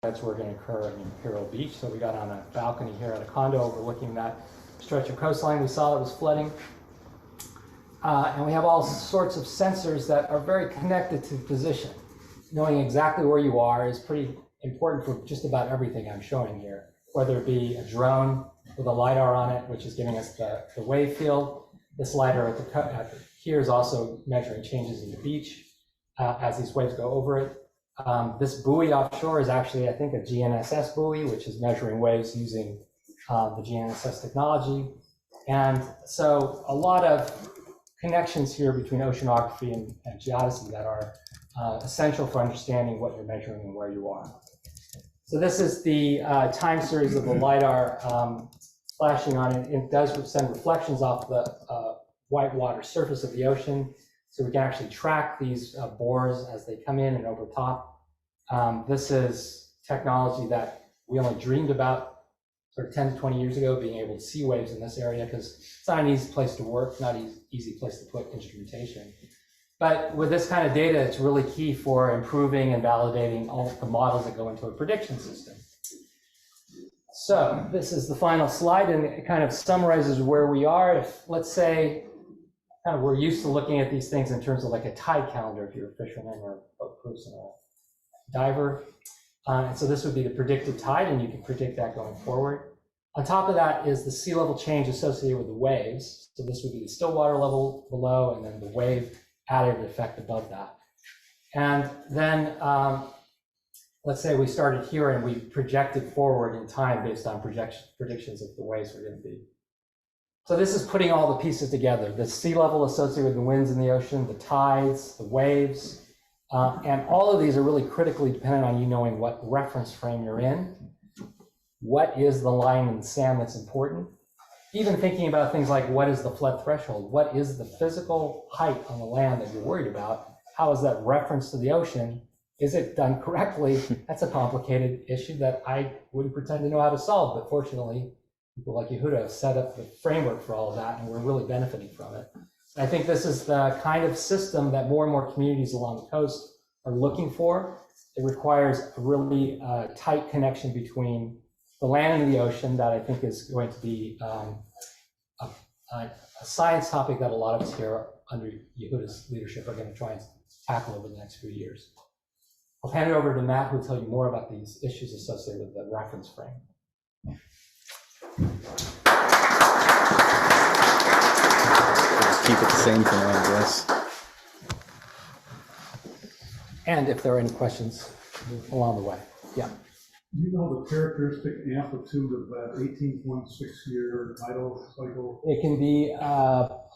events were going to occur in Imperial Beach. So we got on a balcony here at a condo overlooking that stretch of coastline. We saw it was flooding. And we have all sorts of sensors that are very connected to position. Knowing exactly where you are is pretty important for just about everything I'm showing here, whether it be a drone with a LiDAR on it, which is giving us the wave field. This LiDAR here is also measuring changes in the beach as these waves go over it. This buoy offshore is actually, I think, a GNSS buoy, which is measuring waves using the GNSS technology. And so a lot of connections here between oceanography and geodesy that are essential for understanding what you're measuring and where you are. So this is the time series of the LiDAR flashing on it. It does send reflections off the white water surface of the ocean. So we can actually track these bores as they come in and over top. This is technology that we only dreamed about sort of 10 to 20 years ago, being able to see waves in this area, because it's not an easy place to work, not an easy place to put instrumentation. But with this kind of data, it's really key for improving and validating all the models that go into a prediction system. So this is the final slide, and it kind of summarizes where we are. If, let's say, kind of we're used to looking at these things in terms of like a tide calendar if you're a fisherman or a boat person or a diver. And so this would be the predicted tide, and you can predict that going forward. On top of that is the sea level change associated with the waves. So this would be the still water level below, and then the wave additive effect above that. And then let's say we started here and we projected forward in time based on predictions of the waves were going to be. So this is putting all the pieces together: the sea level associated with the winds in the ocean, the tides, the waves. And all of these are really critically dependent on you knowing what reference frame you're in. What is the line in the sand that's important? Even thinking about things like, what is the flood threshold? What is the physical height on the land that you're worried about? How is that reference to the ocean? Is it done correctly? That's a complicated issue that I wouldn't pretend to know how to solve, but fortunately, people like Yehuda have set up the framework for all of that, and we're really benefiting from it. I think this is the kind of system that more and more communities along the coast are looking for. It requires a really tight connection between the land and the ocean that I think is going to be a science topic that a lot of us here under Yehuda's leadership are going to try and tackle over the next few years. I'll hand it over to Matt, who will tell you more about these issues associated with the reference frame. Keep it the same for now, I guess. And if there are any questions along the way. Yeah. You know the characteristic amplitude of that 18.6-year tidal cycle? It can be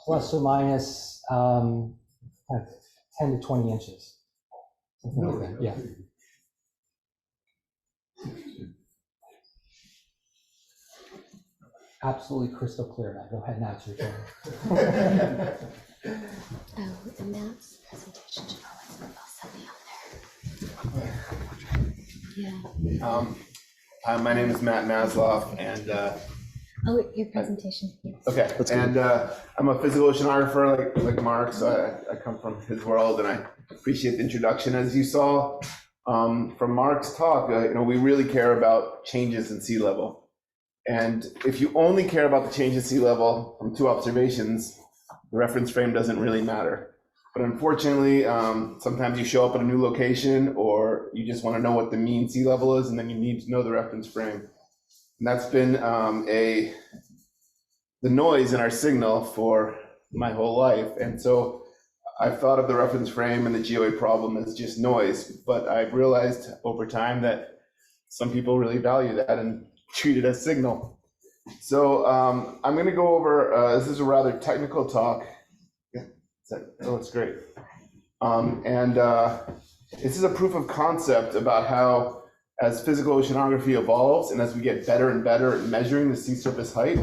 plus or minus 10 to 20 inches. Something like that. Yeah. Absolutely crystal clear, Matt. Go ahead, now it's your turn. Oh, and Matt's presentation should always be all set on there. Yeah. Hi, my name is Matt Mazloff, and oh, your presentation. Yes. Okay, and I'm a physical oceanographer like Mark, so I come from his world, and I appreciate the introduction. As you saw from Mark's talk, we really care about changes in sea level. And if you only care about the change in sea level from two observations, the reference frame doesn't really matter. But unfortunately, sometimes you show up at a new location, or you just want to know what the mean sea level is, and then you need to know the reference frame. And that's been the noise in our signal for my whole life. And so I've thought of the reference frame and the GOA problem as just noise, but I've realized over time that some people really value that and treat it as signal. So I'm going to go over, this is a rather technical talk. Yeah, oh, it's great. This is a proof of concept about how, as physical oceanography evolves and as we get better and better at measuring the sea surface height,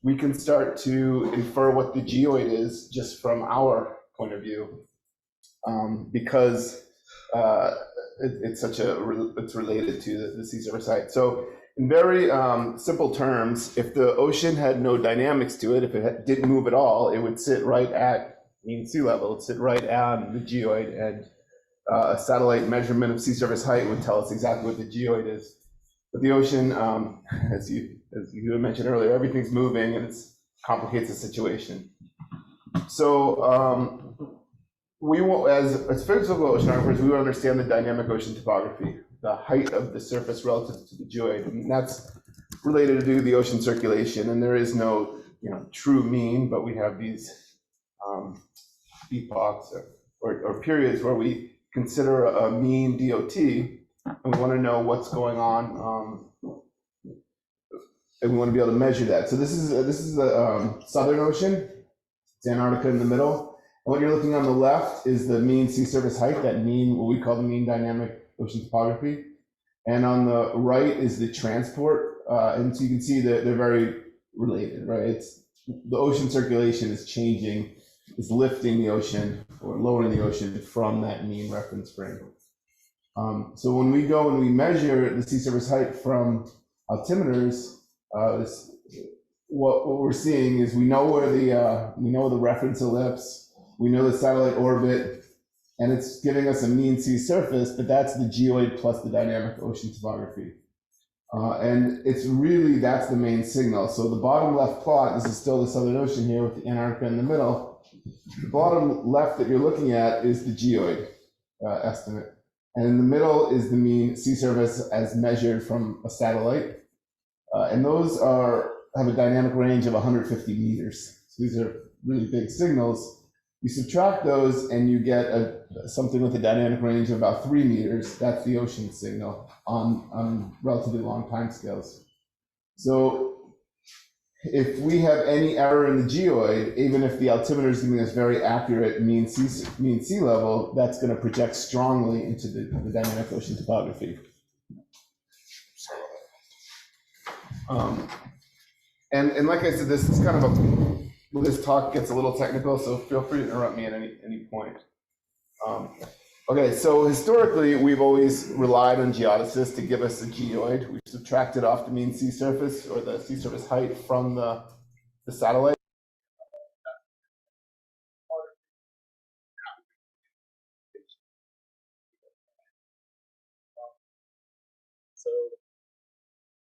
we can start to infer what the geoid is just from our point of view, because it's related to the sea surface height. So in very simple terms, if the ocean had no dynamics to it, if it didn't move at all, it would sit right at mean sea level. It'd sit right on the geoid, and a satellite measurement of sea surface height would tell us exactly what the geoid is. But the ocean, as you had mentioned earlier, everything's moving and it complicates the situation. So we will, as physical oceanographers, we will understand the dynamic ocean topography, the height of the surface relative to the geoid, and that's related to the ocean circulation. And there is no, true mean, but we have these epochs or periods where we consider a mean DOT, and we want to know what's going on, and we want to be able to measure that. So this is the Southern Ocean. It's Antarctica in the middle. And what you're looking on the left is the mean sea surface height, that mean, what we call the mean dynamic ocean topography. And on the right is the transport. And so you can see that they're very related, right? The ocean circulation is changing, is lifting the ocean or lowering the ocean from that mean reference frame. So when we go and we measure the sea surface height from altimeters, what we're seeing is we know where the reference ellipse, we know the satellite orbit, and it's giving us a mean sea surface, but that's the geoid plus the dynamic ocean topography. And it's really, that's the main signal. So the bottom left plot, this is still the Southern Ocean here with the Antarctica in the middle. The bottom left that you're looking at is the geoid estimate. And in the middle is the mean sea surface as measured from a satellite. And those have a dynamic range of 150 meters. So these are really big signals. You subtract those and you get something with a dynamic range of about 3 meters. That's the ocean signal on relatively long time scales. So if we have any error in the geoid, even if the altimeter is giving us very accurate mean sea level, that's going to project strongly into the dynamic ocean topography. And like I said, this is kind of this talk gets a little technical, so feel free to interrupt me at any point. Okay, so historically, we've always relied on geodesists to give us a geoid. We've subtracted off the mean sea surface or the sea surface height from the satellite. So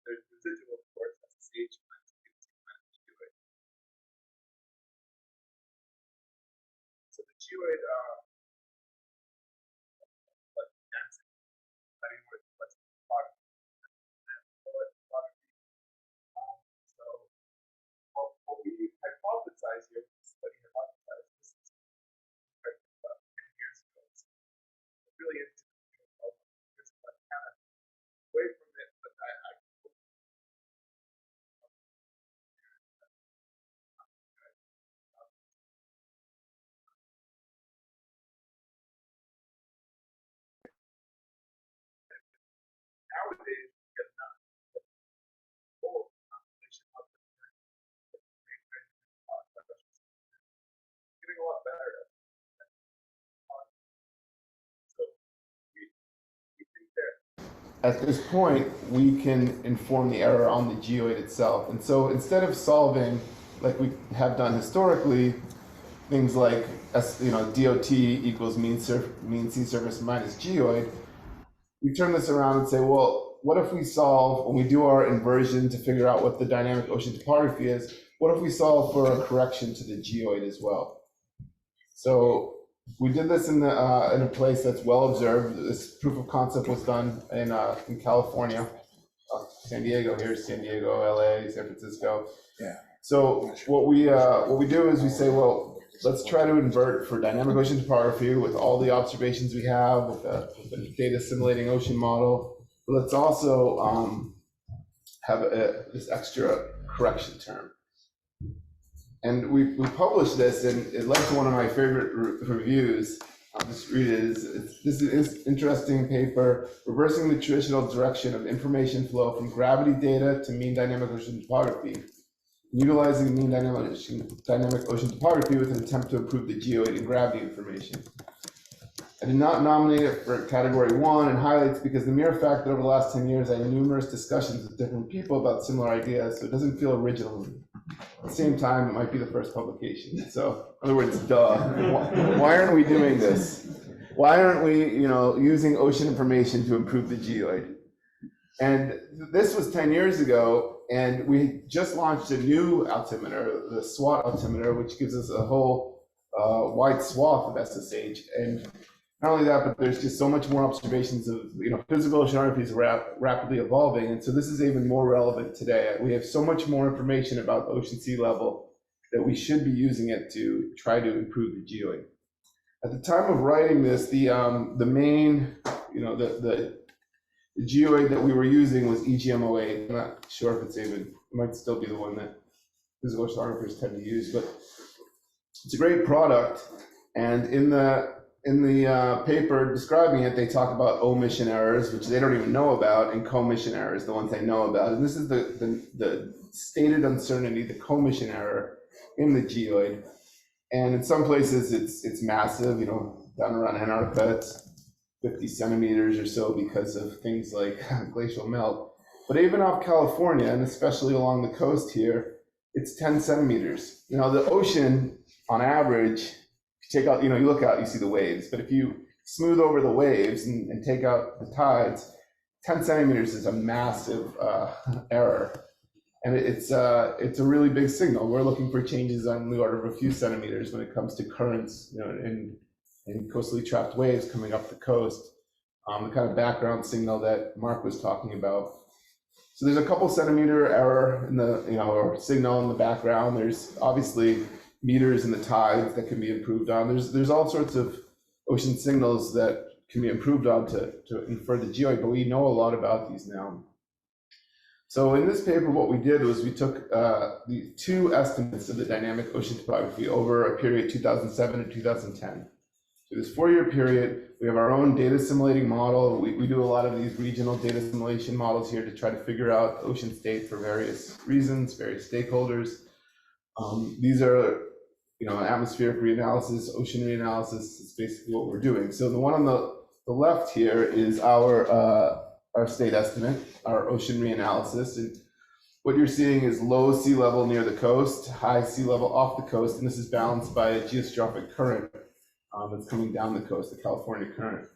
there's residual, of course, that's the CH minus geoid. So the geoid, what we hypothesize here, this study hypothesized, this is about 10 years ago. It's really interesting. It's kind of away from it, but nowadays, we get the full population of getting a lot better. So we think that at this point, we can inform the error on the geoid itself. And so instead of solving, like we have done historically, things like DOT equals mean sea surface minus geoid, we turn this around and say, well, what if we solve, when we do our inversion to figure out what the dynamic ocean topography is, what if we solve for a correction to the geoid as well? So we did this in a place that's well observed. This proof of concept was done in California, San Diego. Here's San Diego, LA, San Francisco. Yeah. So what we do is we say, well, let's try to invert for dynamic ocean topography with all the observations we have with the data simulating ocean model. But let's also have this extra correction term. And we published this, and it led to one of my favorite reviews. I'll just read it. This is an interesting paper, reversing the traditional direction of information flow from gravity data to mean dynamic ocean topography, utilizing mean dynamic ocean topography with an attempt to improve the geoid and gravity information. I did not nominate it for category 1 and highlights because the mere fact that over the last 10 years I had numerous discussions with different people about similar ideas, so it doesn't feel original. At the same time, it might be the first publication. So, in other words, duh. Why aren't we doing this? why aren't we, using ocean information to improve the geoid? And this was 10 years ago, and we just launched a new altimeter, the SWOT altimeter, which gives us a whole wide swath of SSH. And not only that, but there's just so much more observations of, physical oceanography is rapidly evolving. And so this is even more relevant today. We have so much more information about ocean sea level that we should be using it to try to improve the geoid. At the time of writing this, the main, the geoid that we were using was EGM08. I'm not sure if it might still be the one that physical oceanographers tend to use, but it's a great product. And in the paper describing it, they talk about omission errors, which they don't even know about, and commission errors, the ones they know about. And this is the stated uncertainty, the commission error in the geoid. And in some places it's massive, down around Antarctica, it's 50 centimeters or so because of things like glacial melt. But even off California, and especially along the coast here, it's 10 centimeters. The ocean on average, if you take out, you look out, you see the waves, but if you smooth over the waves and take out the tides, 10 centimeters is a massive error. And it's a really big signal. We're looking for changes on the order of a few centimeters when it comes to currents, in coastally trapped waves coming up the coast. The kind of background signal that Mark was talking about. So there's a couple centimeter error in the, or signal in the background. There's obviously meters in the tides that can be improved on. There's all sorts of ocean signals that can be improved on to infer the geoid, but we know a lot about these now. So in this paper, what we did was we took the two estimates of the dynamic ocean topography over a period 2007 to 2010. So this 4-year period, we have our own data simulating model. We do a lot of these regional data simulation models here to try to figure out ocean state for various reasons, various stakeholders. These are, atmospheric reanalysis, ocean reanalysis is basically what we're doing. So the one on the left here is our state estimate, our ocean reanalysis. And what you're seeing is low sea level near the coast, high sea level off the coast, and this is balanced by a geostrophic current that's coming down the coast, the California current.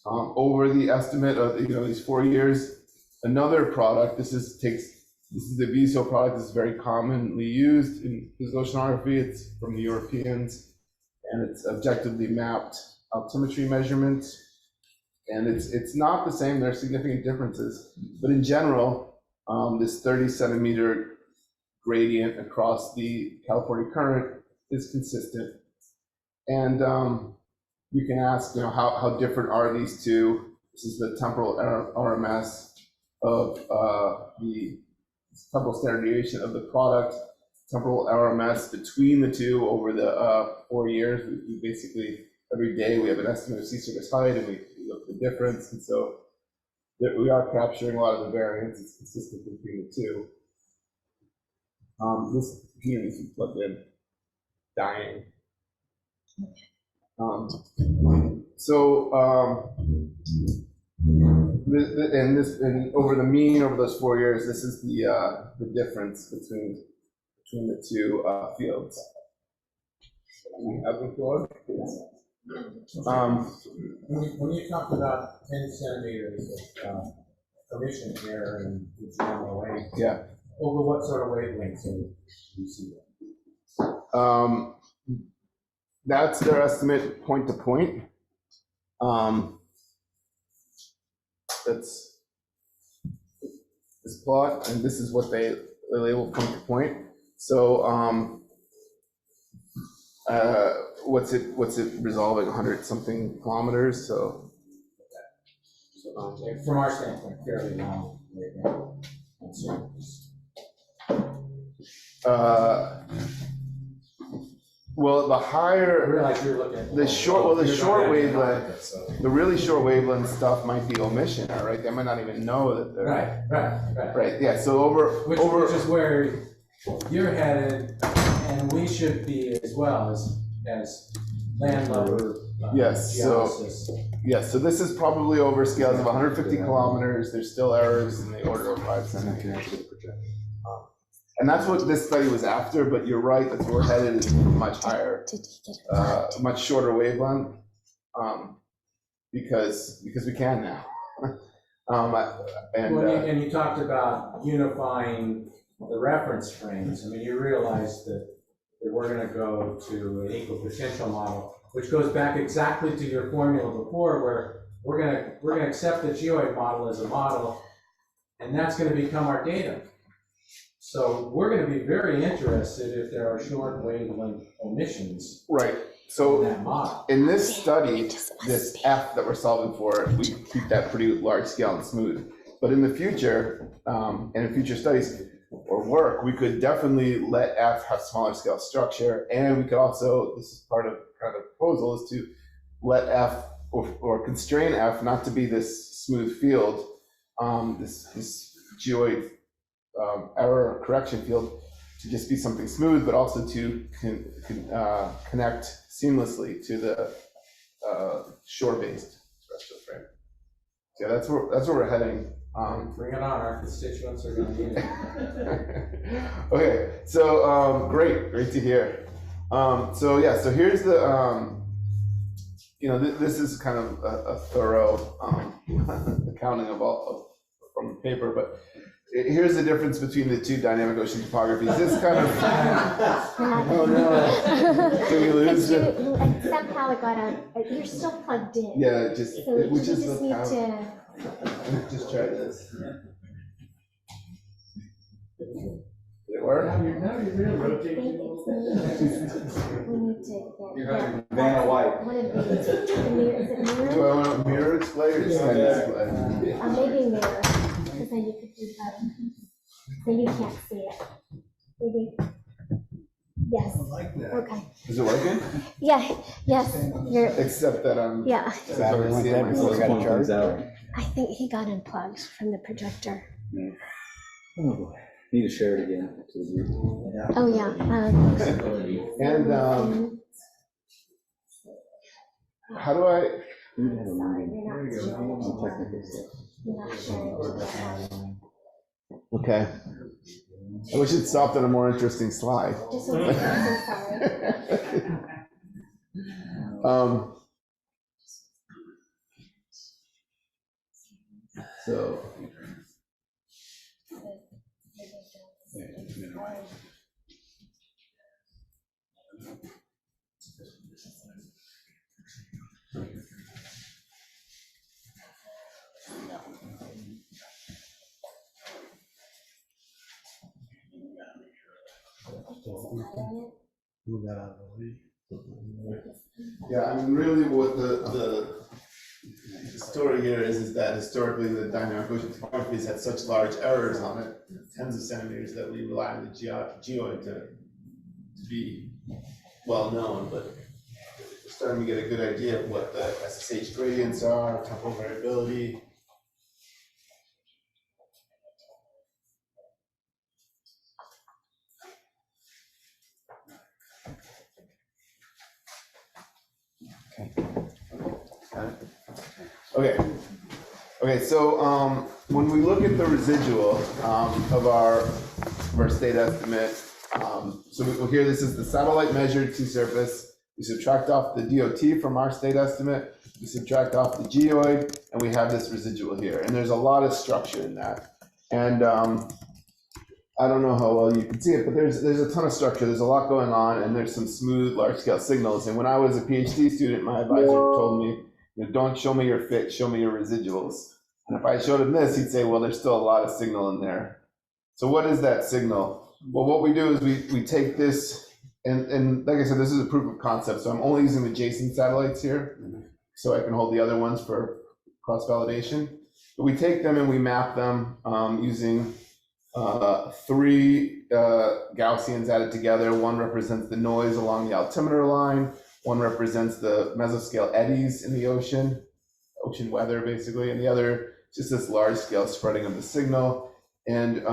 Over the estimate of these 4 years, another product, this is the VSO product, this is very commonly used in physical oceanography. It's from the Europeans, and it's objectively mapped altimetry measurements. And it's not the same, there are significant differences, but in general, this 30 centimeter gradient across the California current is consistent. And you can ask, how different are these two? This is the temporal RMS of the temporal standard deviation of the product, temporal RMS between the two over the 4 years. We basically, every day we have an estimate of sea surface height, and we look at the difference. And so we are capturing a lot of the variance. It's consistent between the two. This here needs to be plugged in, dying. And over the mean over those 4 years, this is the difference between the two fields. When you talk about 10 centimeters of emission error in the GMOA, yeah, over what sort of wavelengths do you see that? That's their estimate point to point. That's this plot, and this is what they label point to point. So what's it resolving? 100 something kilometers. So from our standpoint, fairly long wavelength. Well, the higher, Like you're looking at the short wavelength, the really short wavelength stuff might be omission, right? They might not even know that they're right. Yeah. So which is where you're headed, and we should be as well as landlubber. Yes. geologists. So this is probably over scales of 150 kilometers. There's still errors in the order of 5 centimeters. And that's what this study was after, but you're right, that's where we're headed, is much higher, much shorter wavelength. because we can now. And you talked about unifying the reference frames. I mean, you realize that we're going to go to an equal potential model, which goes back exactly to your formula before, where we're going to accept the geoid model as a model, and that's going to become our data. So we're going to be very interested if there are short wavelength omissions Right. in So that model. in this study, this F that we're solving for, we keep that pretty large scale and smooth. But in the future, and in future studies or work, we could definitely let F have smaller scale structure, and we could also, this is part of kind of the proposal, is to let F or constrain F not to be this smooth field, this geoid error correction field, to just be something smooth, but also to connect seamlessly to the shore-based terrestrial frame. So yeah, that's where we're heading. Bring it on, our constituents are going to need it. Okay, so great to hear. So yeah, so here's the this is kind of a thorough accounting of all from the paper, but here's the difference between the two dynamic ocean topographies. This kind of oh no, did we lose it? Somehow it got out. You're still plugged in. Yeah, just So you which just is need how, to. just try this. Did it work? Now you're really I rotating. think we need to get Vanna White. one of these. The mirror, is it Do mirror? I want a mirror display or extend display? Maybe mirror, because then you could do better. Then you can't see it. Maybe. Yes. Okay. Is it working? Yeah. Yes. You're. Except that I'm. Yeah. Battery went dead before we got a charge. I think he got unplugged from the projector. Need to share it again to the group. Oh yeah. And how do I? We need to have a Sorry, meeting you're not sure. on technical stuff. You're not sure. Okay. I wish it stopped on a more interesting slide. Just so sorry. So. Move that out of the way. Yeah, I mean, really what the story here is that historically the dynamic ocean topography has had such large errors on it, tens of centimeters, that we rely on the geoid to be well known, but we're starting to get a good idea of what the SSH gradients are, temporal variability. Okay, so when we look at the residual of our state estimate, so here this is the satellite measured sea surface. We subtract off the DOT from our state estimate, we subtract off the geoid, and we have this residual here. And there's a lot of structure in that. And I don't know how well you can see it, but there's a ton of structure. There's a lot going on, and there's some smooth, large-scale signals. And when I was a PhD student, my advisor told me, don't show me your fit, show me your residuals. And if I showed him this, he'd say, well, there's still a lot of signal in there. So what is that signal? Well, what we do is we take this, and like I said, this is a proof of concept. So I'm only using the Jason satellites here, so I can hold the other ones for cross-validation. But we take them and we map them using 3 Gaussians added together. One represents the noise along the altimeter line. One represents the mesoscale eddies in the ocean weather basically, and the other just this large scale spreading of the signal. And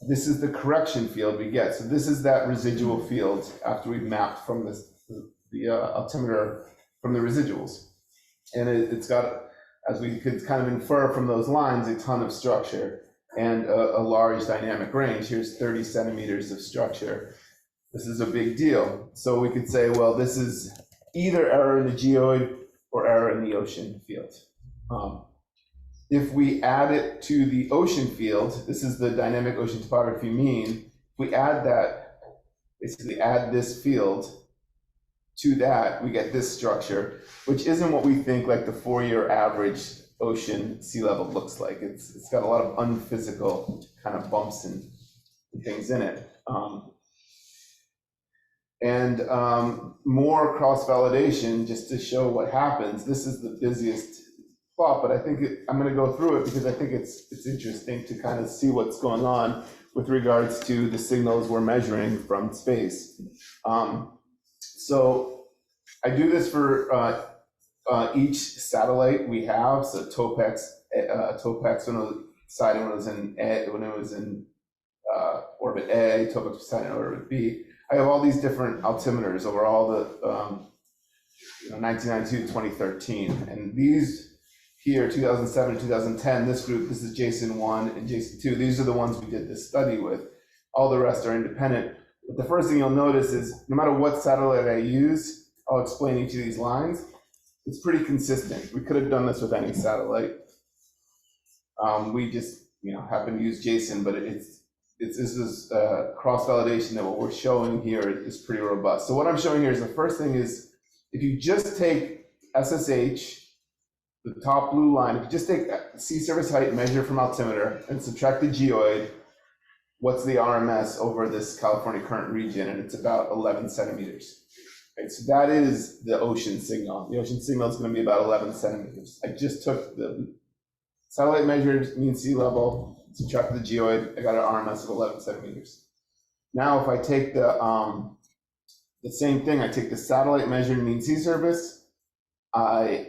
this is the correction field we get. So this is that residual field after we've mapped from the altimeter from the residuals. And it's got, as we could kind of infer from those lines, a ton of structure and a large dynamic range. Here's 30 centimeters of structure. This is a big deal. So we could say, well, this is either error in the geoid or error in the ocean field. If we add it to the ocean field, this is the dynamic ocean topography mean. If we add that, basically add this field to that, we get this structure, which isn't what we think like the 4-year average ocean sea level looks like. It's got a lot of unphysical kind of bumps and things in it. More cross-validation, just to show what happens. This is the busiest plot, but I think I'm going to go through it because I think it's interesting to kind of see what's going on with regards to the signals we're measuring from space. So I do this for each satellite we have. So Topex when it was Poseidon when it was in orbit A, Topex Poseidon in orbit B. I have all these different altimeters over all the 1992 to 2013, and these here, 2007, 2010, this group, this is Jason 1 and Jason 2. These are the ones we did this study with. All the rest are independent. But the first thing you'll notice is no matter what satellite I use, I'll explain each of these lines. It's pretty consistent. We could have done this with any satellite. We just happen to use Jason, but this is cross-validation that what we're showing here is pretty robust. So what I'm showing here is the first thing is if you just take SSH, the top blue line, if you just take sea surface height measured from altimeter and subtract the geoid, what's the RMS over this California current region? And it's about 11 centimeters. Right, so that is the ocean signal. The ocean signal is going to be about 11 centimeters. I just took the satellite measured mean sea level, subtracted the geoid, I got an RMS of 11 centimeters. Now, if I take the same thing, I take the satellite measured mean sea surface, I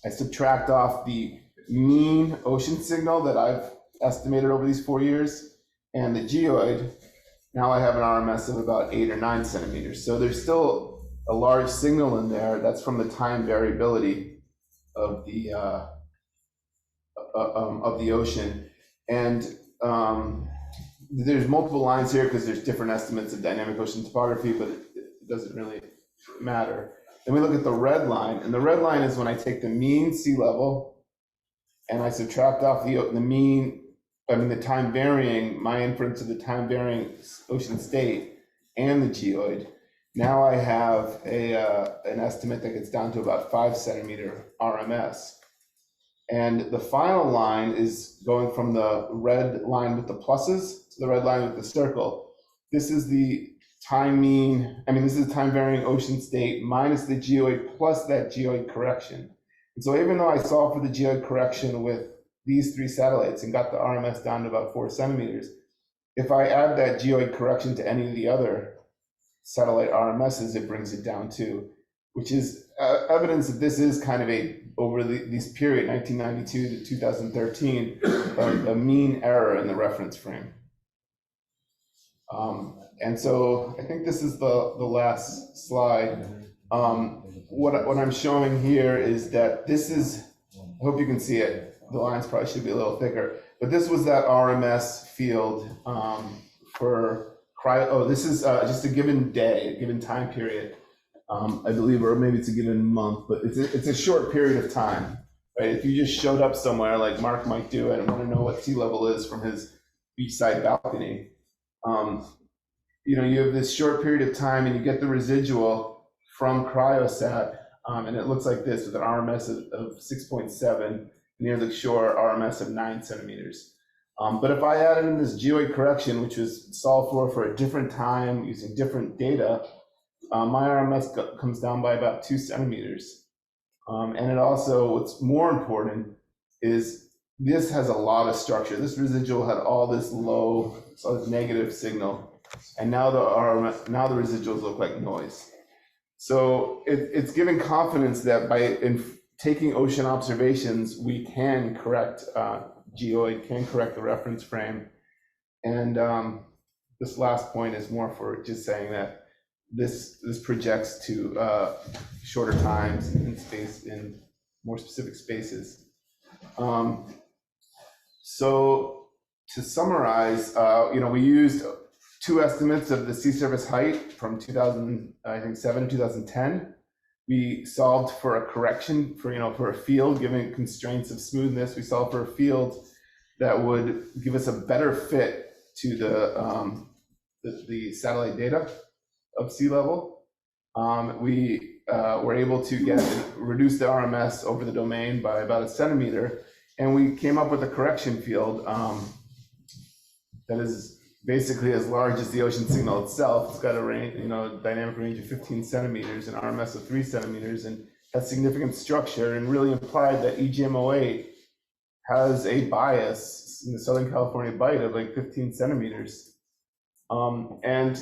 subtract off the mean ocean signal that I've estimated over these 4 years, and the geoid. Now I have an RMS of about 8 or 9 centimeters. So there's still a large signal in there. That's from the time variability of the ocean. And there's multiple lines here because there's different estimates of dynamic ocean topography, but it doesn't really matter. Then we look at the red line, and the red line is when I take the mean sea level and I subtract off the time varying, my inference of the time varying ocean state and the geoid. Now I have an estimate that gets down to about 5 centimeter RMS. And the final line is going from the red line with the pluses to the red line with the circle. This is the this is the time varying ocean state minus the geoid plus that geoid correction. And so even though I solved for the geoid correction with these 3 satellites and got the RMS down to about 4 centimeters, if I add that geoid correction to any of the other satellite RMSs, it brings it down too, which is evidence that this is kind of over this period, 1992 to 2013, a mean error in the reference frame. And so I think this is the last slide. What I'm showing here is that this is, I hope you can see it. The lines probably should be a little thicker, but this was that RMS field for cryo. This is just a given day, a given time period, I believe, or maybe it's a given month, but it's a short period of time, right? If you just showed up somewhere like Mark might do and want to know what sea level is from his beachside balcony, you have this short period of time and you get the residual from cryosat, and it looks like this with an RMS of 6.7. Near the shore, RMS of 9 centimeters. But if I added in this geoid correction, which was solved for a different time using different data, my RMS comes down by about 2 centimeters. And it also, what's more important is this has a lot of structure. This residual had all this negative signal, and now the residuals look like noise. So it's giving confidence that in taking ocean observations, we can correct geoid, can correct the reference frame. And this last point is more for just saying that this projects to shorter times in space, in more specific spaces. So to summarize, we used two estimates of the sea surface height from 2007 to 2010. We solved for a correction for a field, given constraints of smoothness. We solved for a field that would give us a better fit to the satellite data of sea level. We were able to reduce the RMS over the domain by about 1 centimeter, and we came up with a correction field that is basically as large as the ocean signal itself. It's got a range, dynamic range of 15 centimeters and RMS of 3 centimeters, and has significant structure, and really implied that EGM-08 has a bias in the Southern California Bight of like 15 centimeters. And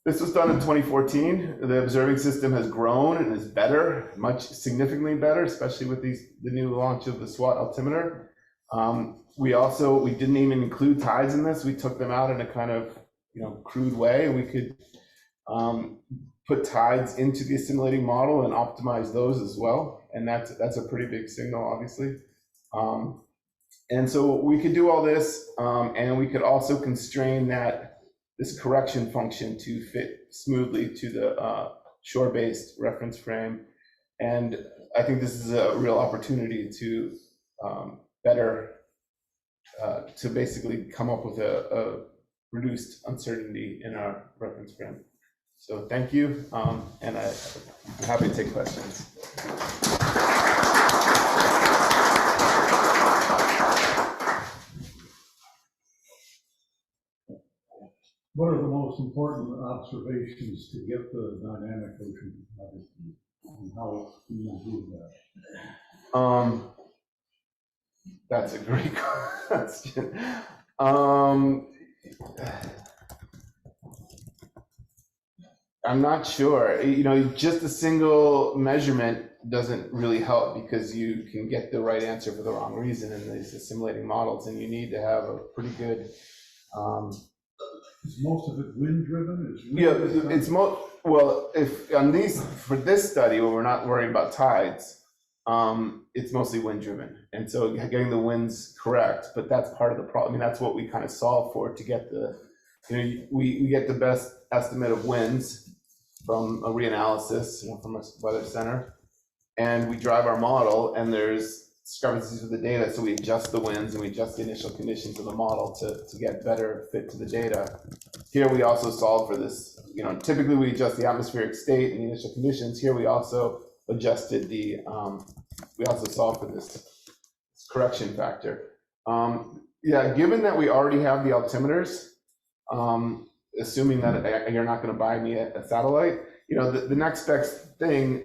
this was done in 2014. The observing system has grown and is better, significantly better, especially with the new launch of the SWAT altimeter. We didn't even include tides in this. We took them out in a kind of crude way. We could put tides into the assimilating model and optimize those as well. And that's a pretty big signal, obviously. And so we could do all this, and we could also constrain this correction function to fit smoothly to the shore-based reference frame. And I think this is a real opportunity to to basically come up with a reduced uncertainty in our reference frame. So thank you, and I'm happy to take questions. What are the most important observations to get the dynamic ocean topography, and how do you do that? That's a great question. I'm not sure. Just a single measurement doesn't really help, because you can get the right answer for the wrong reason in these assimilating models, and you need to have a pretty good. Is most of it wind driven? It's for this study where we're not worrying about tides, it's mostly wind driven, and so getting the winds correct. But that's part of the problem. That's what we kind of solve for, to get we get the best estimate of winds from a reanalysis, from a weather center, and we drive our model, and there's discrepancies with the data, so we adjust the winds and we adjust the initial conditions of the model to get better fit to the data. Here we also solve for this. Typically we adjust the atmospheric state and the initial conditions. Here we also adjusted we also solve for this correction factor. Given that we already have the altimeters, assuming that you're not going to buy me a satellite, the next best thing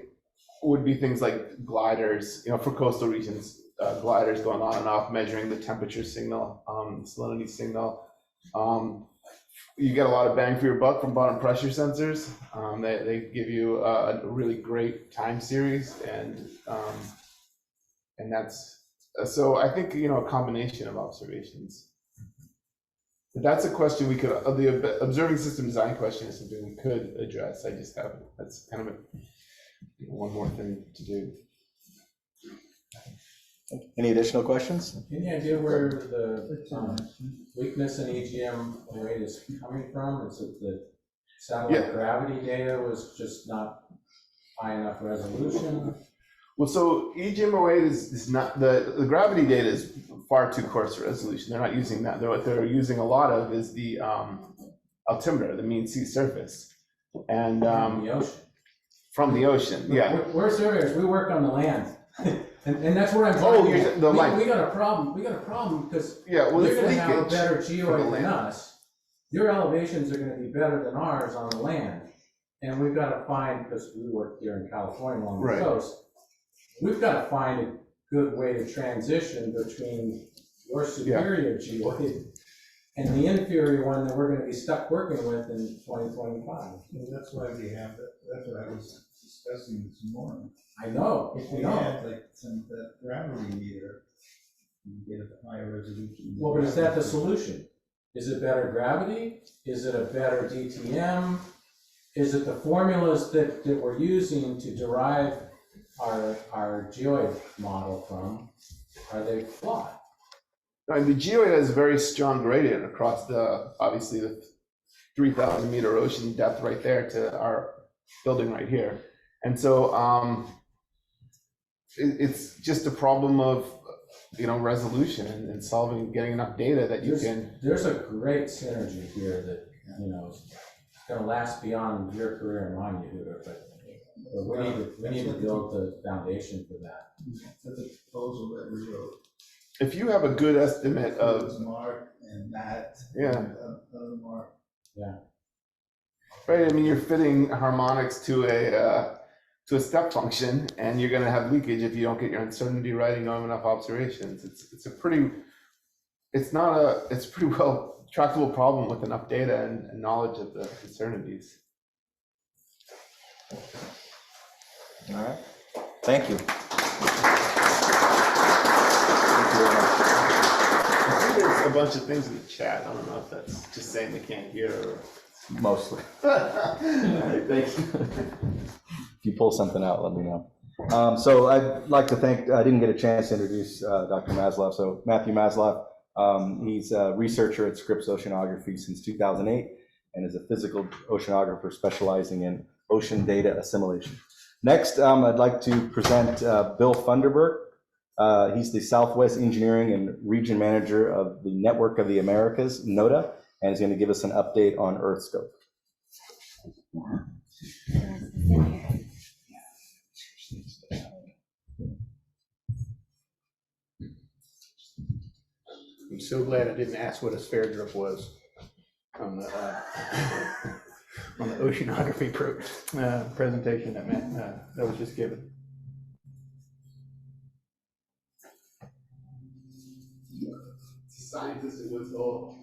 would be things like gliders, for coastal regions, gliders going on and off, measuring the temperature signal, salinity signal. You get a lot of bang for your buck from bottom pressure sensors. They give you a really great time series, and that's, so I think, a combination of observations. But that's a question we could, the observing system design question is something we could address. I just haven't. That's kind of one more thing to do. Any additional questions? Any idea where the weakness in EGM-08 is coming from? Is it the satellite gravity data was just not high enough resolution? Well, so EGM-08 is not, the gravity data is far too coarse resolution. They're not using that. What they're using a lot of is the altimeter, the mean sea surface. And the ocean. From the ocean, yeah. We're surveyors, we work on the land. and that's what I'm talking about. We got a problem. We got a problem because you're going to have a better geoid than us. Your elevations are going to be better than ours on the land. And we've got to find, because we work here in California along the coast, we've got to find a good way to transition between your superior geoid and the inferior one that we're going to be stuck working with in 2025. Well, that's why we have that. That's what I was discussing this morning. I know. If we had like that gravity meter, you get a higher resolution. Well, but is that the solution? Is it better gravity? Is it a better DTM? Is it the formulas that we're using to derive our geoid model from? Are they flawed? And the geoid has a very strong gradient across obviously 3,000 meter ocean depth right there to our building right here. And so it's just a problem of, resolution and solving, getting enough data that you can. There's a great synergy here that, is gonna last beyond your career and mine, Yehuda, but we need to build the foundation for that. That's a proposal that we wrote. If you have a good estimate It of, was Mark and Matt. Yeah. And, other Mark. right, I mean, you're fitting harmonics to a step function, and you're gonna have leakage if you don't get your uncertainty right and you don't have enough observations. It's a pretty well tractable problem with enough data and knowledge of the uncertainties. All right. Thank you. I think there's a bunch of things in the chat. I don't know if that's just saying they can't hear or. Mostly. All right, thank you. If you pull something out, let me know. So I'd like to thank, I didn't get a chance to introduce Dr. Mazloff. So Matthew Mazloff, he's a researcher at Scripps Oceanography since 2008 and is a physical oceanographer specializing in ocean data assimilation. Next, I'd like to present Bill Funderburk. He's the Southwest Engineering and Region Manager of the Network of the Americas, NOTA, and he's going to give us an update on EarthScope. I'm so glad I didn't ask what a spare drip was on the oceanography presentation that was just given. Scientists and what's all.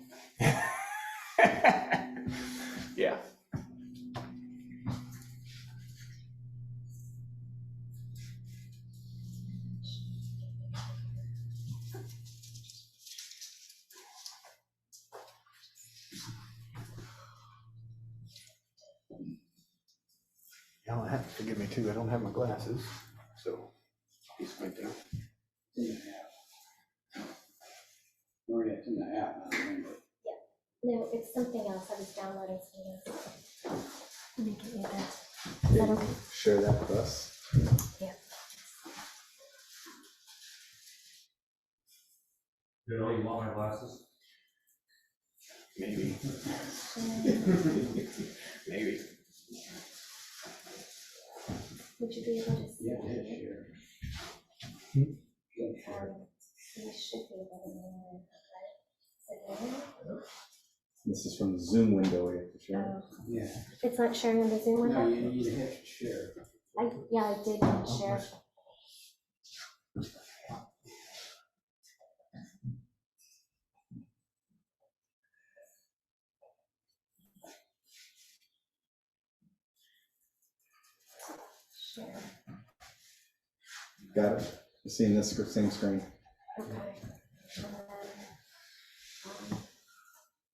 Yeah. Y'all have to forgive me too. I don't have my glasses, so be squinting. Maria, it's in the app. No, it's something else. I was downloading something else. Make it like that. Is that okay? Share that with us. Yeah. You know, you want my glasses? Maybe. Maybe. Would you be able to see Yeah, it? sure. You should be able to know it. This is from the Zoom window we have to share. Oh, Yeah. it's not sharing on the Zoom No, window? you hit share. I did share. Share. Got it. You're seeing this same screen. Okay. And then,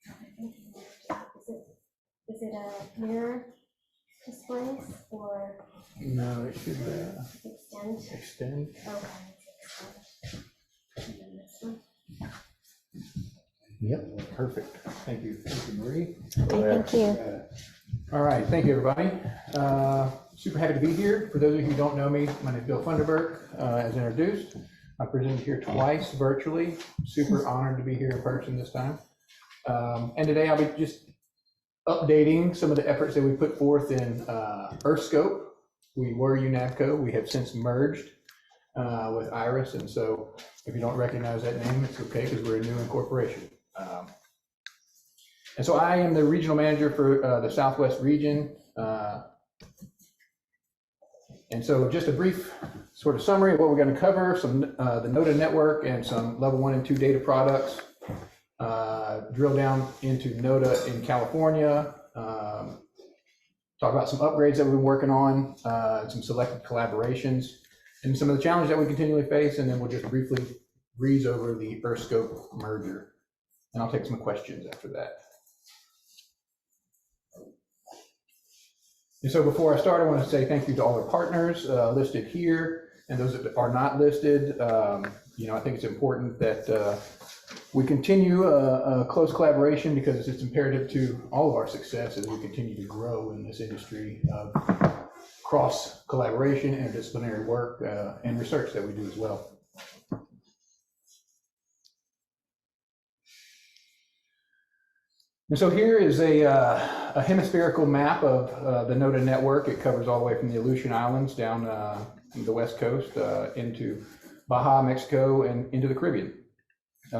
I think you want to- is it a mirror displays or No, it should extend? extend. Okay. And then this one. Yep, perfect. Thank you, Marie. Okay, thank you. All right, thank you, everybody. Super happy to be here. For those of you who don't know me, my name is Bill Funderburk, as introduced. I presented here twice virtually. Super honored to be here in person this time. And today I'll be just updating some of the efforts that we put forth in EarthScope. We were UNAVCO. We have since merged with IRIS. And so if you don't recognize that name, it's okay because we're a new incorporation. And so I am the regional manager for the Southwest region. And so just a brief sort of summary of what we're going to cover, some the NOTA network and some level 1 and 2 data products, drill down into NOTA in California, talk about some upgrades that we've been working on, some selected collaborations, and some of the challenges that we continually face, and then we'll just briefly breeze over the EarthScope merger. And I'll take some questions after that. And so before I start, I want to say thank you to all our partners listed here and those that are not listed. I think it's important that We continue a close collaboration because it's imperative to all of our success as we continue to grow in this industry of cross collaboration, interdisciplinary work, and research that we do as well. And so here is a hemispherical map of the NOTA network. It covers all the way from the Aleutian Islands down the west coast into Baja, Mexico, and into the Caribbean.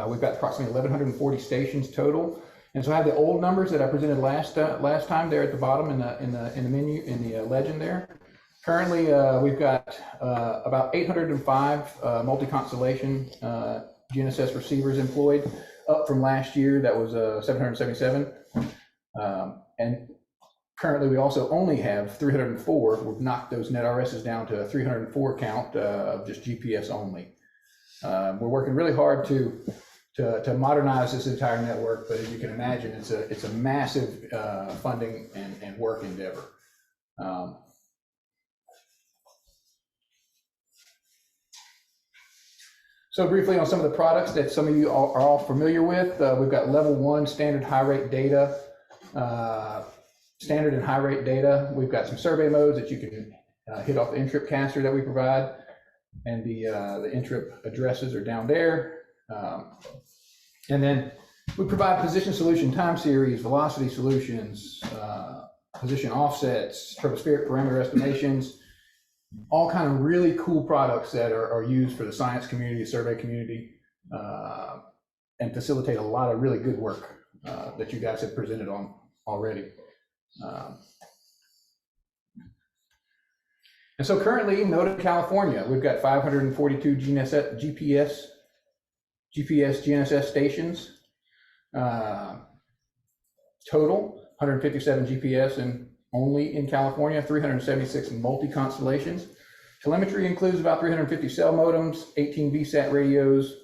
We've got approximately 1,140 stations total. And so I have the old numbers that I presented last time there at the bottom in the menu, in the legend there. Currently, we've got about 805 multi-constellation GNSS receivers employed, up from last year that was 777. And currently we also only have 304. We've knocked those net RSs down to a 304 count of just GPS only. We're working really hard to modernize this entire network, but as you can imagine, it's a massive funding and work endeavor. So briefly on some of the products that some of you are all familiar with, we've got level 1 standard high rate data, standard and high rate data. We've got some survey modes that you can hit off the Intrip caster that we provide, and the Intrip addresses are down there. And then we provide position solution time series, velocity solutions, position offsets, tropospheric parameter estimations, all kind of really cool products that are used for the science community, survey community, and facilitate a lot of really good work that you guys have presented on already. And so currently, NOTA California, we've got 542 GPS GNSS stations total, 157 GPS and only in California, 376 multi-constellations. Telemetry includes about 350 cell modems, 18 VSAT radios,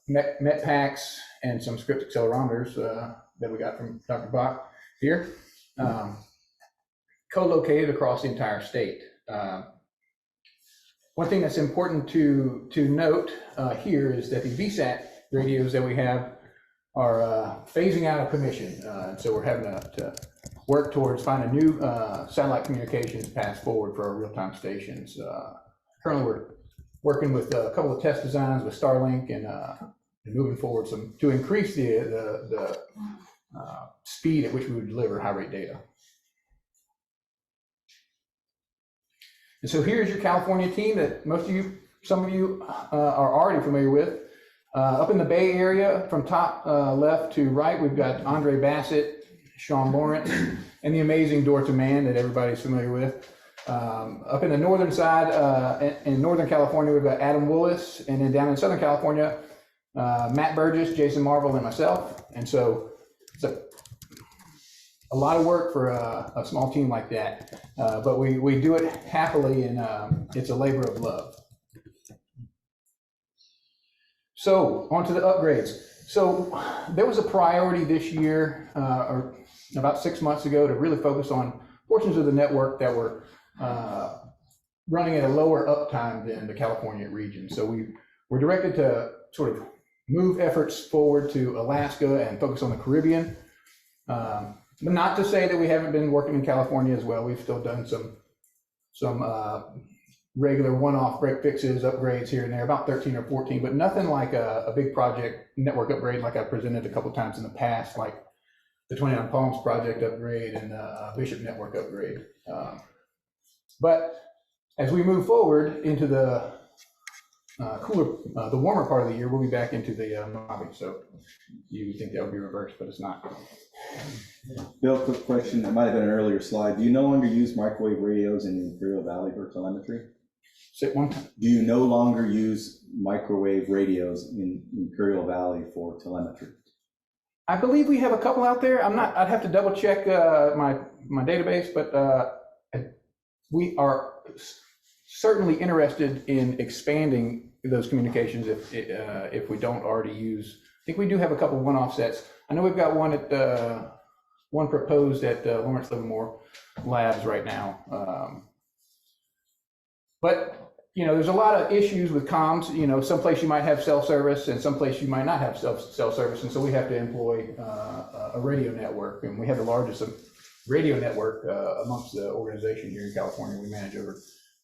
MET packs, and some Scripps accelerometers that we got from Dr. Bach here, co-located across the entire state. One thing that's important to note here is that the VSAT radios that we have are phasing out of commission. So we're having to work towards finding new satellite communications path forward for our real-time stations. Currently, we're working with a couple of test designs with Starlink and moving forward to increase the speed at which we would deliver high-rate data. And so here's your California team that some of you are already familiar with. Up in the Bay Area, from top left to right, we've got Andre Bassett, Sean Lawrence, and the amazing Dorothy Mann that everybody's familiar with. Up in the northern side, in Northern California, we've got Adam Willis, and then down in Southern California, Matt Burgess, Jason Marvel, and myself. And so it's a lot of work for a small team like that, but we do it happily, and it's a labor of love. So on to the upgrades. So there was a priority this year, or about 6 months ago, to really focus on portions of the network that were running at a lower uptime than the California region. So we were directed to sort of move efforts forward to Alaska and focus on the Caribbean. But not to say that we haven't been working in California as well. We've still done some regular one-off break fixes, upgrades here and there, about 13 or 14, but nothing like a big project network upgrade like I presented a couple times in the past, like the 29 Palms project upgrade and the Bishop network upgrade. But as we move forward into the the warmer part of the year, we'll be back into the Mojave. So you think that would be reversed, but it's not. Bill, quick question. That might have been an earlier slide. Do you no longer use microwave radios in the Imperial Valley for telemetry? Say it one time. Do you no longer use microwave radios in Imperial Valley for telemetry? I believe we have a couple out there. I'd have to double check my database, but we are certainly interested in expanding those communications if we don't already use. I think we do have a couple one-off sets. I know we've got one proposed at Lawrence Livermore Labs right now. But there's a lot of issues with comms. Someplace you might have cell service and someplace you might not have cell service. And so we have to employ a radio network. And we have the largest radio network amongst the organization here in California. We manage over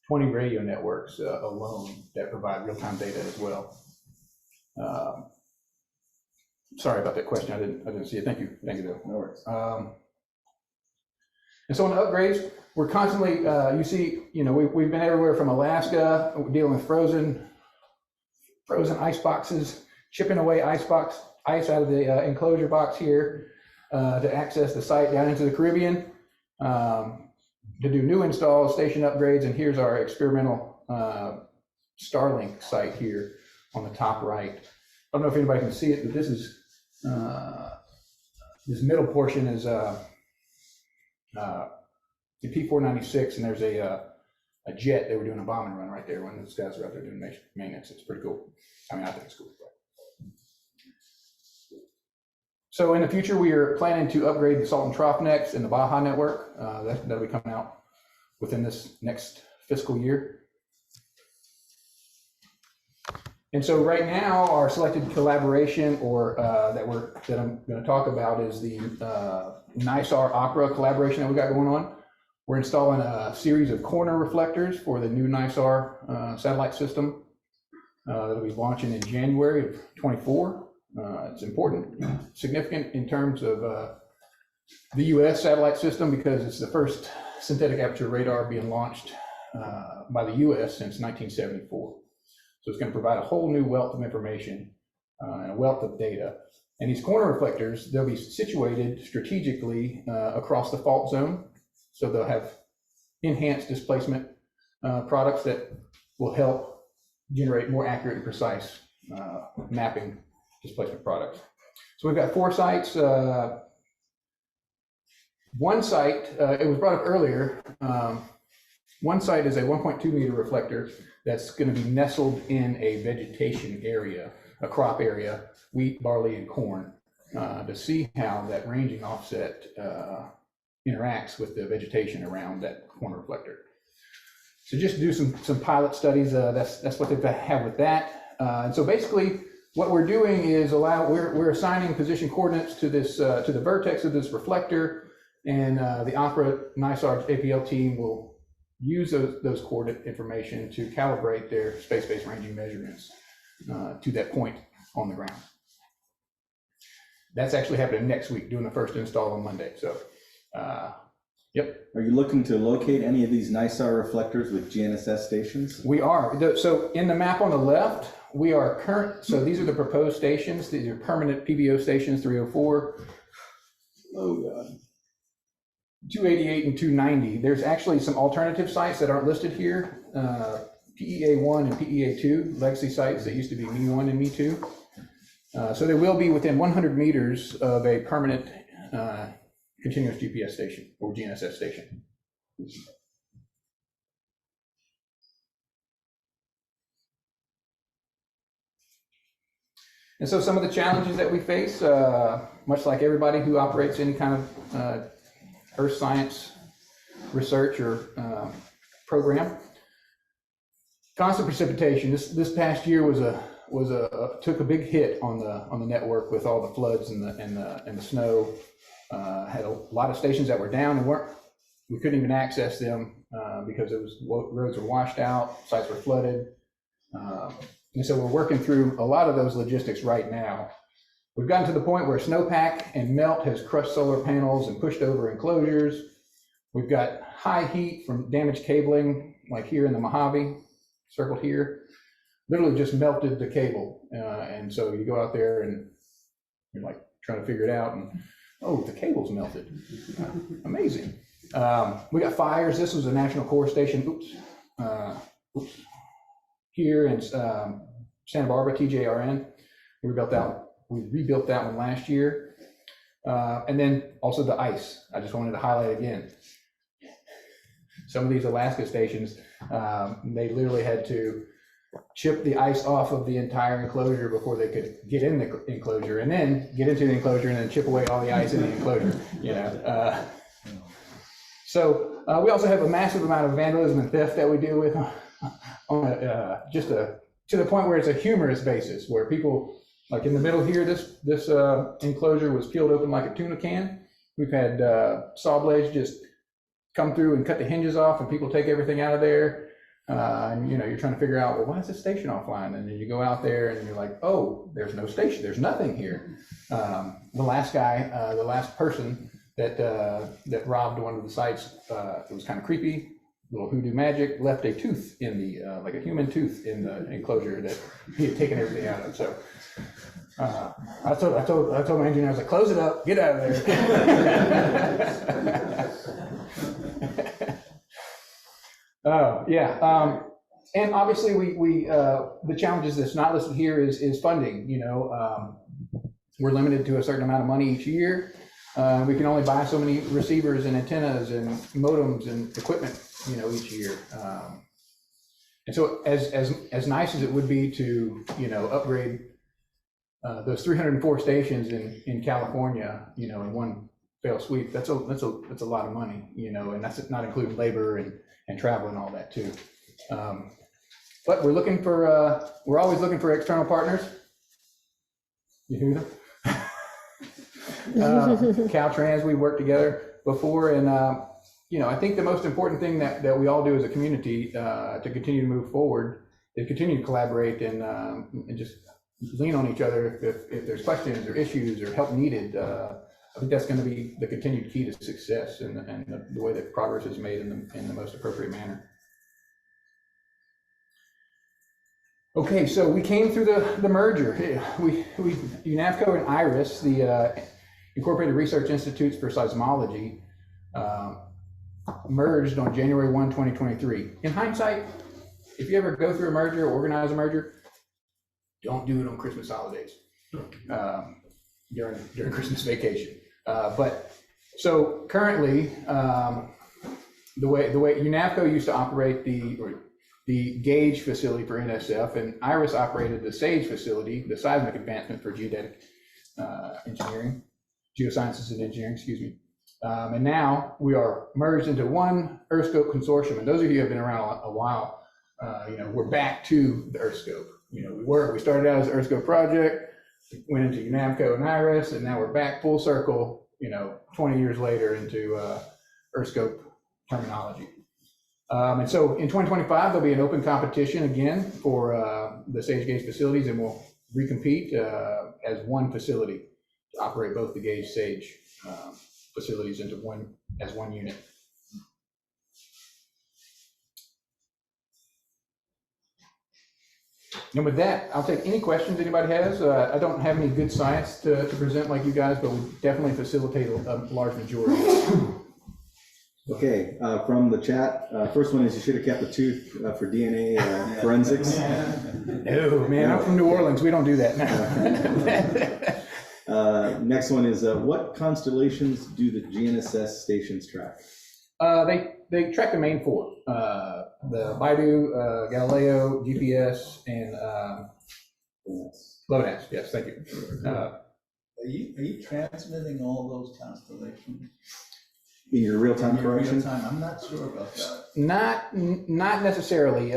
20 radio networks alone that provide real-time data as well. Sorry about that question. I didn't see it. Thank you. Thank you, though. No worries. And so on the upgrades, we're constantly, you see, we've been everywhere from Alaska, dealing with frozen ice boxes, chipping away ice out of the enclosure box here to access the site, down into the Caribbean, to do new installs, station upgrades, and here's our experimental Starlink site here on the top right. I don't know if anybody can see it, but this is this middle portion is the P496, and there's a jet. They were doing a bombing run right there when those guys were out there doing maintenance. It's pretty cool. I mean, I think it's cool. So in the future, we are planning to upgrade the Salt and Trough Next and the Baja network. That'll be coming out within this next fiscal year. And so right now, our selected collaboration, or that I'm going to talk about, is the NISAR Opera collaboration that we got going on. We're installing a series of corner reflectors for the new NISAR satellite system that'll be launching in January of 24. It's important, significant in terms of the U.S. satellite system, because it's the first synthetic aperture radar being launched by the U.S. since 1974. So it's going to provide a whole new wealth of information and a wealth of data. And these corner reflectors, they'll be situated strategically across the fault zone. So they'll have enhanced displacement products that will help generate more accurate and precise mapping displacement products. So we've got 4 sites. One site, it was brought up earlier, one site is a 1.2 meter reflector that's going to be nestled in a vegetation area, a crop area, wheat, barley, and corn, to see how that ranging offset interacts with the vegetation around that corner reflector. So just do some pilot studies. That's what they have with that. And so basically, what we're doing is we're assigning position coordinates to this to the vertex of this reflector, and the Opera NISAR APL team will use those coordinate information to calibrate their space-based ranging measurements to that point on the ground. That's actually happening next week, doing the first install on Monday. So, yep. Are you looking to locate any of these NISAR reflectors with GNSS stations? We are. So in the map on the left, we are so these are the proposed stations. These are permanent PBO stations, 304. Oh, God. 288 and 290. There's actually some alternative sites that aren't listed here. PEA1 and PEA2, legacy sites that used to be Me1 and Me2. So they will be within 100 meters of a permanent continuous GPS station or GNSS station. And so some of the challenges that we face, much like everybody who operates any kind of earth science research or program, constant precipitation. This past year took a big hit on the network with all the floods and the snow. Had a lot of stations that were down and we couldn't even access them because roads were washed out, sites were flooded. And so we're working through a lot of those logistics right now. We've gotten to the point where snowpack and melt has crushed solar panels and pushed over enclosures. We've got high heat from damaged cabling, like here in the Mojave, circled here, literally just melted the cable. And so you go out there and you're like trying to figure it out, and oh, the cable's melted. Amazing. We got fires. This was a National Core station. Here in Santa Barbara, TJRN. We rebuilt that one last year. And then also the ice. I just wanted to highlight again. Some of these Alaska stations, they literally had to chip the ice off of the entire enclosure before they could get in the enclosure, and then get into the enclosure and then chip away all the ice in the enclosure. So we also have a massive amount of vandalism and theft that we deal with to the point where it's a humorous basis, where people, like in the middle here, this enclosure was peeled open like a tuna can. We've had saw blades just come through and cut the hinges off, and people take everything out of there. And you're trying to figure out, well, why is this station offline? And then you go out there and you're like, oh, there's no station, there's nothing here. The last person that robbed one of the sites, it was kind of creepy, little hoodoo magic, left a tooth in the, like a human tooth in the enclosure that he had taken everything out of. So I told my engineer, I was like, close it up, get out of there. And obviously we the challenges that's not listed here is funding. We're limited to a certain amount of money each year. We can only buy so many receivers and antennas and modems and equipment, each year. And so as nice as it would be to, upgrade those 304 stations in California, in one fell sweep, that's a lot of money, and that's not including labor and travel and all that too. But we're looking for, we're always looking for external partners. You hear them? Caltrans, we worked together before, and I think the most important thing that we all do as a community to continue to move forward is continue to collaborate and just lean on each other if there's questions or issues or help needed. I think that's going to be the continued key to success and the way that progress is made in the most appropriate manner. Okay, so we came through the merger. UNAVCO and IRIS, the Incorporated Research Institutes for Seismology, merged on January 1, 2023. In hindsight, if you ever go through a merger or organize a merger, don't do it on Christmas holidays during Christmas vacation. But so currently, the way UNAVCO used to operate the gauge facility for NSF, and IRIS operated the SAGE facility, the seismic advancement for geodetic engineering, geosciences and engineering, excuse me. And now we are merged into one EarthScope consortium. And those of you who have been around a while, we're back to the EarthScope. We started out as an EarthScope project, went into UNAVCO and IRIS, and now we're back full circle, 20 years later into EarthScope terminology. And so in 2025, there'll be an open competition again for the SAGE gauge facilities, and we'll recompete as one facility to operate both the gauge SAGE facilities into one unit. And with that, I'll take any questions anybody has. I don't have any good science to present like you guys, but we definitely facilitate a large majority. Okay, from the chat, first one is you should have kept a tooth for DNA forensics. Oh man, I'm from New Orleans. We don't do that now. Next one is what constellations do the GNSS stations track? They track the main four: the Baidu, Galileo, GPS, and LONASS. Yes, thank you. Are you transmitting all those constellations? In your real-time correction? I'm not sure about that. Not necessarily.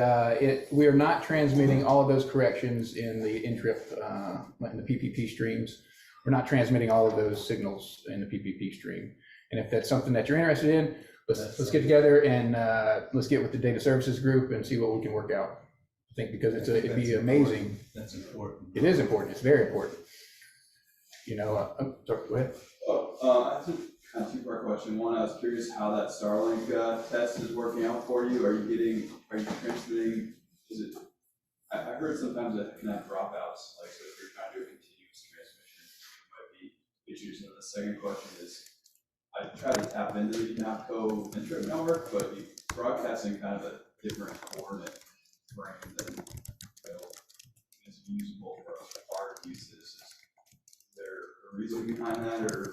We are not transmitting all of those corrections in the in-trip, in the PPP streams. We're not transmitting all of those signals in the PPP stream. And if that's something that you're interested in, let's get together and let's get with the data services group and see what we can work out. I think because it'd be amazing. That's important. It is important. It's very important. Sorry, go ahead. I have kind of two-part question. One, I was curious how that Starlink test is working out for you. Are you transmitting, I heard sometimes that can have dropouts, like so if you're trying to do a continuous transmission, it might be issues. And the second question is, I tried to tap into the NAPCO intrip network, but you're broadcasting kind of a different coordinate frame than is usable for our uses. Is there a reason behind that, or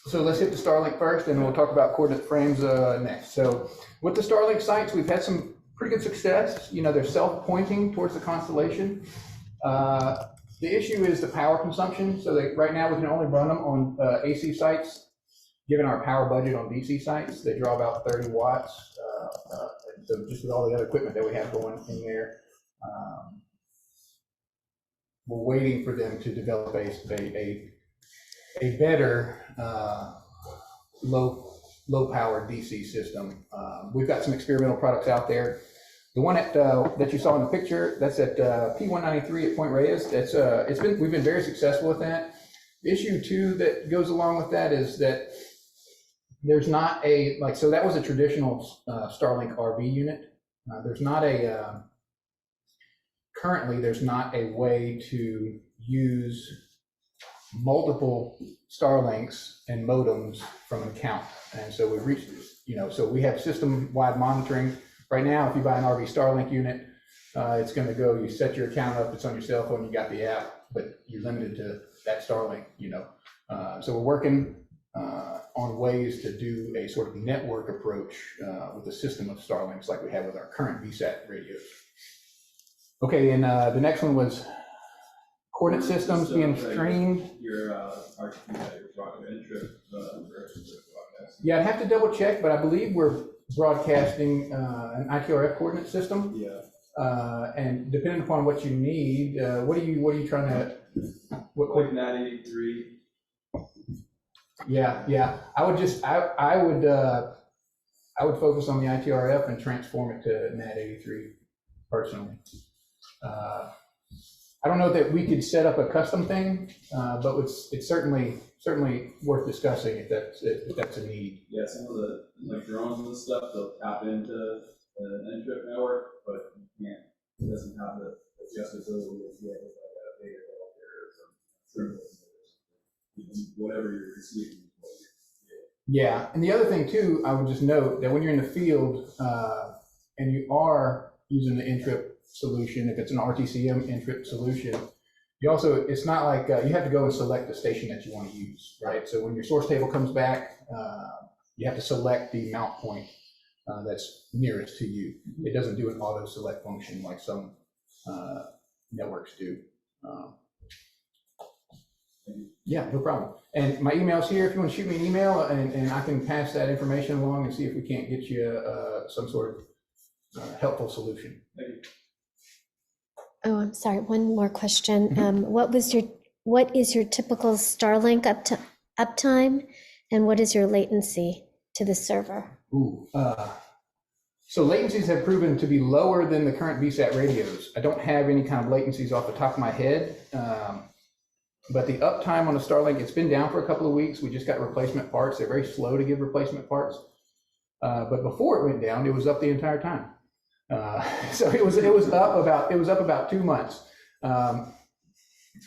So let's hit the Starlink first, and we'll talk about coordinate frames next. So with the Starlink sites, we've had some pretty good success. They're self-pointing towards the constellation. The issue is the power consumption. So right now we can only run them on AC sites. Given our power budget on DC sites, they draw about 30 watts So just with all the other equipment that we have going in there, we're waiting for them to develop a better low power DC system. We've got some experimental products out there. The one that you saw in the picture, that's at P193 at Point Reyes. We've been very successful with that. The issue too that goes along with that is that there's not so that was a traditional Starlink RV unit. Currently there's not a way to use multiple Starlinks and modems from an account. And so we've reached, so we have system-wide monitoring. Right now, if you buy an RV Starlink unit, it's going to go, you set your account up, it's on your cell phone, you got the app, but you're limited to that Starlink, So we're working on ways to do a sort of network approach with a system of Starlinks like we have with our current VSAT radios. Okay, and the next one was coordinate systems being streamed. Your broadcast. Yeah, I'd have to double check, but I believe we're broadcasting an IQRF coordinate system. Yeah. And depending upon what you need, what are you trying to? Like NAT 83. Yeah. I would focus on the ITRF and transform it to NAT 83 personally. I don't know that we could set up a custom thing, but it's certainly worth discussing if that's a need. Yeah, some of the drones and stuff, they'll tap into the N-trip network, but you can't. It doesn't have the adjustability as you have with like a data filter or some whatever you're receiving. Yeah, and the other thing too, I would just note that when you're in the field and you are using the N-trip solution, if it's an RTCM N-trip solution, it's not like you have to go and select the station that you want to use, right? So when your source table comes back, you have to select the mount point that's nearest to you. It doesn't do an auto select function like some networks do. Yeah, no problem. And my email's here if you want to shoot me an email, and I can pass that information along and see if we can't get you some sort of helpful solution. Thank you. Oh, I'm sorry, one more question. What is your typical Starlink uptime, and what is your latency to the server? So latencies have proven to be lower than the current VSAT radios. I don't have any kind of latencies off the top of my head, but the uptime on a Starlink, it's been down for a couple of weeks. We just got replacement parts. They're very slow to give replacement parts. But before it went down, it was up the entire time. So it was up about 2 months, and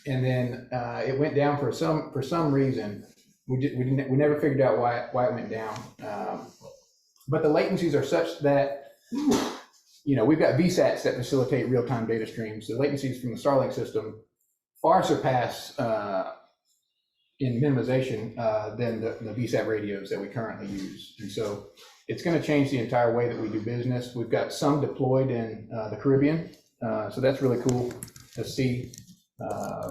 then it went down for some reason. We never figured out why it went down. But the latencies are such that we've got VSATs that facilitate real-time data streams. The latencies from the Starlink system far surpass in minimization than the VSAT radios that we currently use, and so it's going to change the entire way that we do business. We've got some deployed in the Caribbean, so that's really cool to see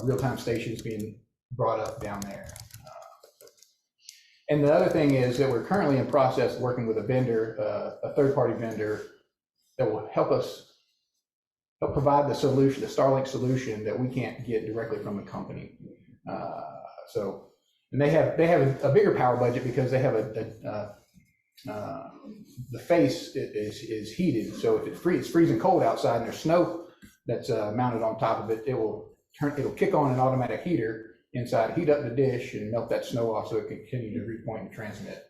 real-time stations being brought up down there. And the other thing is that we're currently in process working with a vendor, a third-party vendor, that will help provide the solution, the Starlink solution that we can't get directly from the company. And they have a bigger power budget because they have the face is heated. So if it's freezing cold outside and there's snow that's mounted on top of it, it'll kick on an automatic heater inside, heat up the dish and melt that snow off so it can continue to repoint and transmit.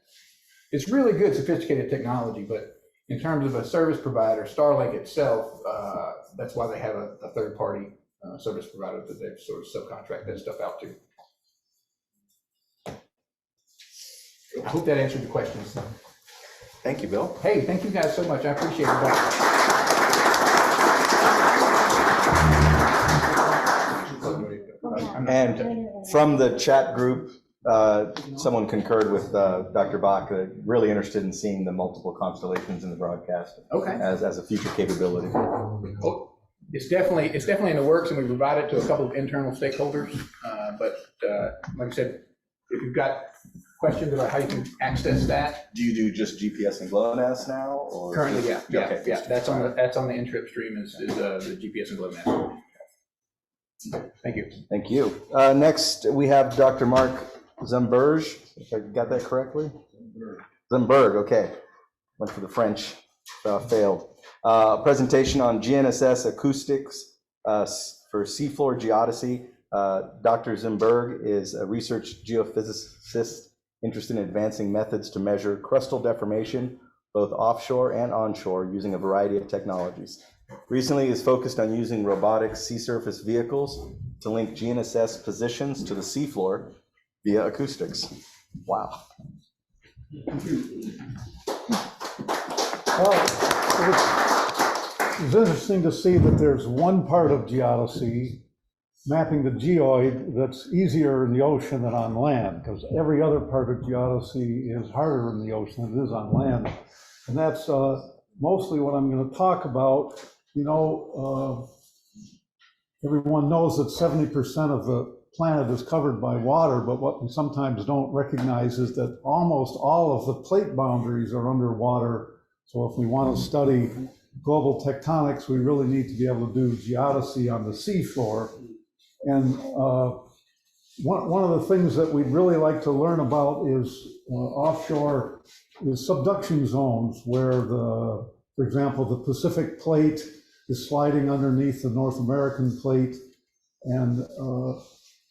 It's really good, sophisticated technology, but in terms of a service provider, Starlink itself, that's why they have a third-party service provider that they sort of subcontract that stuff out to. I hope that answered the questions. Thank you, Bill. Hey, thank you guys so much. I appreciate it. And from the chat group, someone concurred with Dr. Bach, really interested in seeing the multiple constellations in the broadcast as a future capability. Oh, it's definitely in the works, and we provide it to a couple of internal stakeholders. But like I said, if you've got questions about how you can access that. Do you do just GPS and GLONASS now, or? Currently, yeah, Okay. that's on the Intrip stream is the GPS and GLONASS. Thank you. Thank you. Next, we have Dr. Mark Zumberge, if I got that correctly? Zumberge, okay. Went for the French, failed. Presentation on GNSS acoustics for Seafloor Geodesy. Dr. Zumberge is a research geophysicist interested in advancing methods to measure crustal deformation, both offshore and onshore, using a variety of technologies. Recently, he is focused on using robotic sea surface vehicles to link GNSS positions to the seafloor via acoustics. Wow. Well, it's interesting to see that there's one part of geodesy, mapping the geoid, that's easier in the ocean than on land, because every other part of geodesy is harder in the ocean than it is on land. And that's mostly what I'm going to talk about. You know, everyone knows that 70% of the planet is covered by water, but what we sometimes don't recognize is that almost all of the plate boundaries are underwater. So if we want to study global tectonics, we really need to be able to do geodesy on the seafloor. And one of the things that we'd really like to learn about is offshore is subduction zones where for example, the Pacific plate is sliding underneath the North American plate. And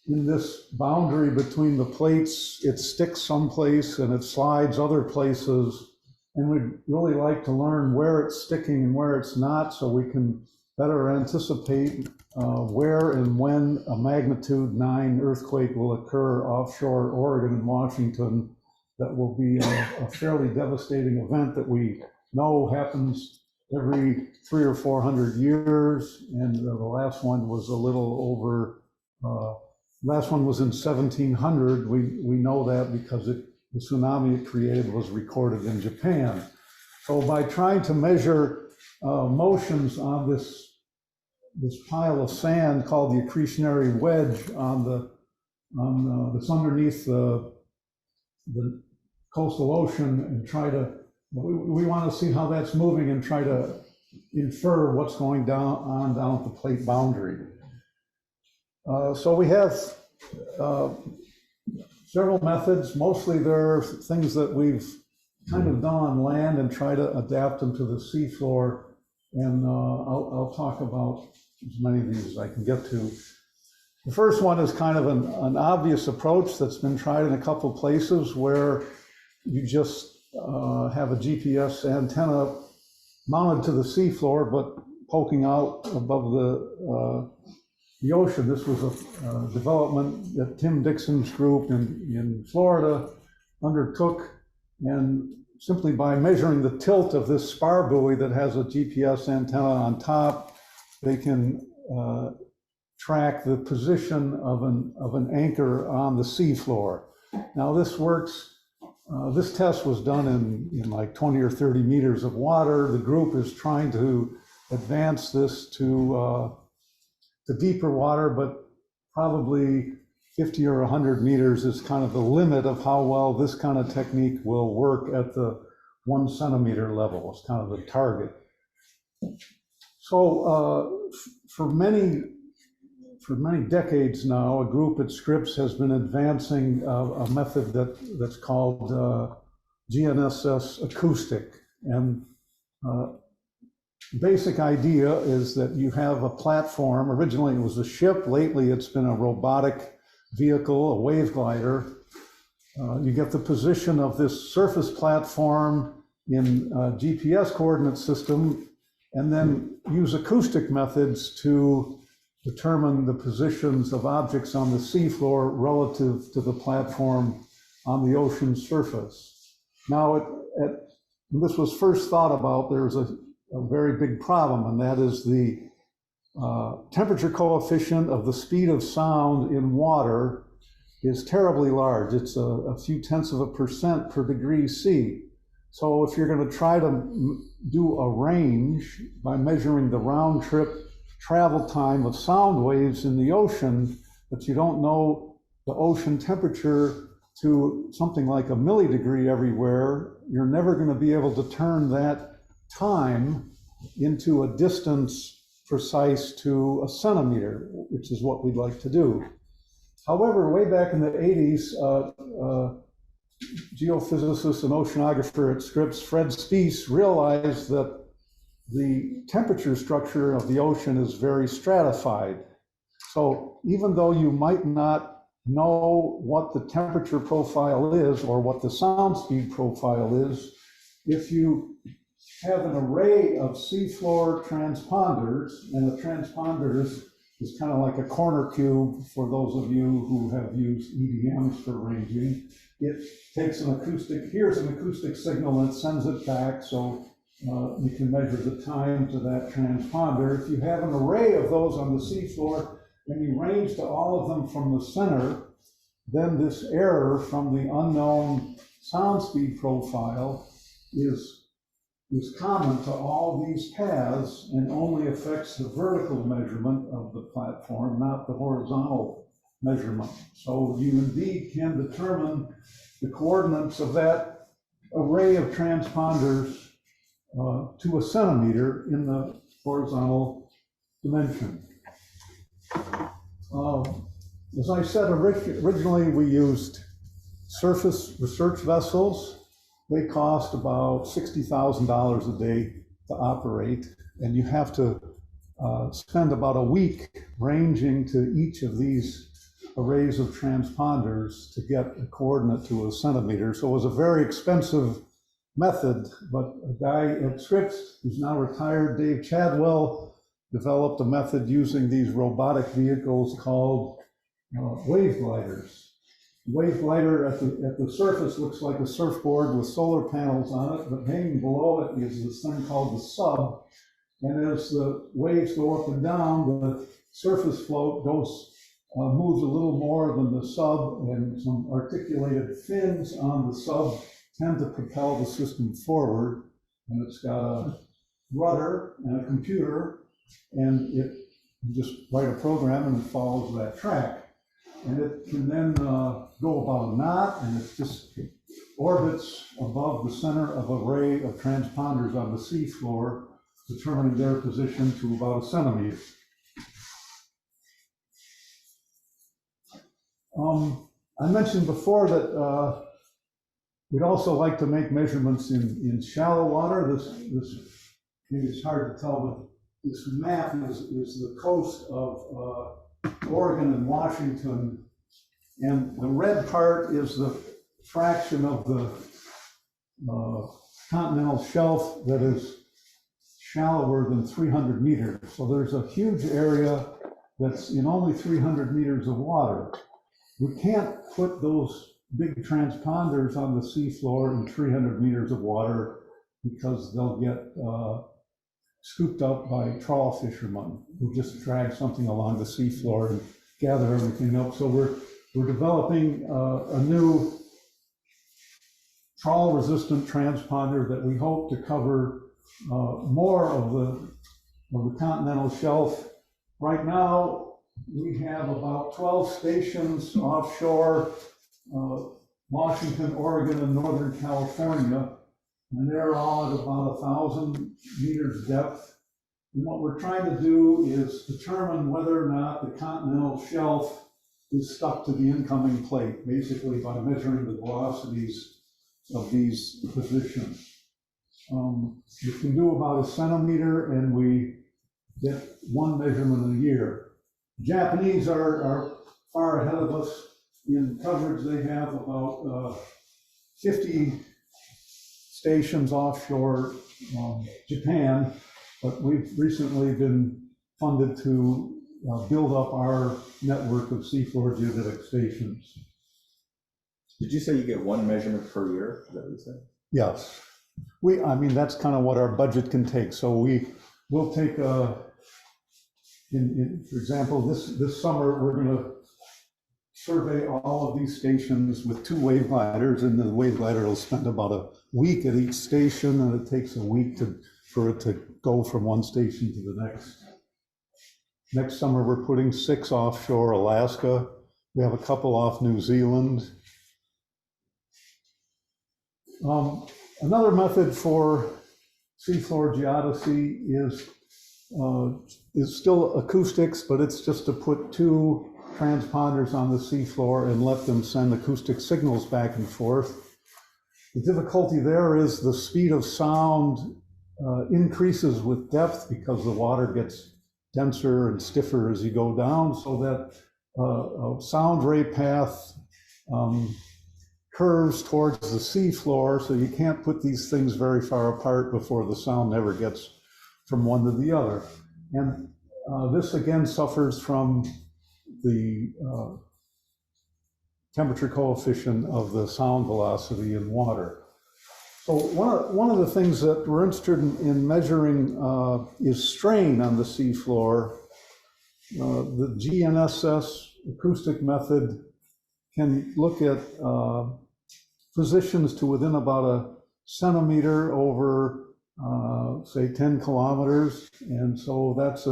in this boundary between the plates, it sticks someplace and it slides other places. And we'd really like to learn where it's sticking and where it's not, so we can better anticipate where and when a magnitude 9 earthquake will occur offshore Oregon and Washington. That will be a fairly devastating event that we know happens every 300 or 400 years. And the last one was a little over, last one was in 1700. We know that because the tsunami it created was recorded in Japan. So by trying to measure motions on this pile of sand called the accretionary wedge that's underneath the coastal ocean, and we want to see how that's moving and try to infer what's going down at the plate boundary. So we have several methods. Mostly they're things that we've kind of done on land and try to adapt them to the seafloor. And I'll talk about as many of these as I can get to. The first one is kind of an obvious approach that's been tried in a couple places where you just have a GPS antenna mounted to the seafloor, but poking out above the ocean. This was a development that Tim Dixon's group in Florida undertook, and simply by measuring the tilt of this spar buoy that has a GPS antenna on top, they can track the position of an anchor on the seafloor. Now this works. This test was done in like 20 or 30 meters of water. The group is trying to advance this to deeper water, but probably 50 or 100 meters is kind of the limit of how well this kind of technique will work at the 1 centimeter level. It's kind of the target. So for many decades now, a group at Scripps has been advancing a method that's called GNSS-Acoustic. And basic idea is that you have a platform. Originally it was a ship. Lately it's been a robotic vehicle, a wave glider. You get the position of this surface platform in a GPS coordinate system, and then use acoustic methods to determine the positions of objects on the seafloor relative to the platform on the ocean surface. Now, when this was first thought about, there was a very big problem, and that is the temperature coefficient of the speed of sound in water is terribly large. It's a few tenths of a % per degree C. So if you're going to try to do a range by measuring the round trip travel time of sound waves in the ocean, but you don't know the ocean temperature to something like a millidegree everywhere, you're never going to be able to turn that time into a distance precise to a centimeter, which is what we'd like to do. However, way back in the 80s, geophysicist and oceanographer at Scripps, Fred Spiess, realized that the temperature structure of the ocean is very stratified. So even though you might not know what the temperature profile is or what the sound speed profile is, if you have an array of seafloor transponders, and a transponder is kind of like a corner cube for those of you who have used EDMs for ranging. It takes an acoustic, here's an acoustic signal and sends it back, so you can measure the time to that transponder. If you have an array of those on the seafloor and you range to all of them from the center, then this error from the unknown sound speed profile is common to all these paths and only affects the vertical measurement of the platform, not the horizontal measurement. So you indeed can determine the coordinates of that array of transponders to a centimeter in the horizontal dimension. As I said, originally we used surface research vessels. They cost about $60,000 a day to operate, and you have to spend about a week ranging to each of these arrays of transponders to get a coordinate to a centimeter. So it was a very expensive method, but a guy at Scripps, who's now retired, Dave Chadwell, developed a method using these robotic vehicles called wave gliders. Wave glider at the surface looks like a surfboard with solar panels on it, but hanging below it is this thing called the sub. And as the waves go up and down, the surface float moves a little more than the sub, and some articulated fins on the sub tend to propel the system forward. And it's got a rudder and a computer, and you just write a program and it follows that track. And it can then go about a knot, and it just orbits above the center of an array of transponders on the seafloor, determining their position to about a centimeter. I mentioned before that we'd also like to make measurements in shallow water. This maybe it's hard to tell, but this map is the coast of Oregon and Washington, and the red part is the fraction of the continental shelf that is shallower than 300 meters. So there's a huge area that's in only 300 meters of water. We can't put those big transponders on the seafloor in 300 meters of water because they'll get scooped up by trawl fishermen who just drag something along the seafloor and gather everything up. So we're developing a new trawl-resistant transponder that we hope to cover more of the continental shelf. Right now, we have about 12 stations offshore Washington, Oregon, and Northern California, and they're all at about 1,000 meters depth. And what we're trying to do is determine whether or not the continental shelf is stuck to the incoming plate, basically by measuring the velocities of these positions. You can do about a centimeter, and we get one measurement a year. Japanese are far ahead of us in coverage. They have about 50 stations offshore Japan, but we've recently been funded to build up our network of seafloor geodetic stations. Did you say you get one measurement per year? Is that what you said? Yes. I mean, that's kind of what our budget can take. So we'll take, for example, this summer, we're going to survey all of these stations with 2 wave gliders, and the wave glider will spend about a week at each station, and it takes a week for it to go from one station to the next. Next summer, we're putting 6 offshore Alaska. We have a couple off New Zealand. Another method for seafloor geodesy is still acoustics, but it's just to put two transponders on the seafloor and let them send acoustic signals back and forth. The difficulty there is the speed of sound increases with depth because the water gets denser and stiffer as you go down, so that a sound ray path curves towards the seafloor, so you can't put these things very far apart before the sound never gets from one to the other. And this again suffers from the temperature coefficient of the sound velocity in water. So one of the things that we're interested in measuring is strain on the seafloor. The GNSS-Acoustic method can look at positions to within about a centimeter over, say, 10 kilometers. And so that's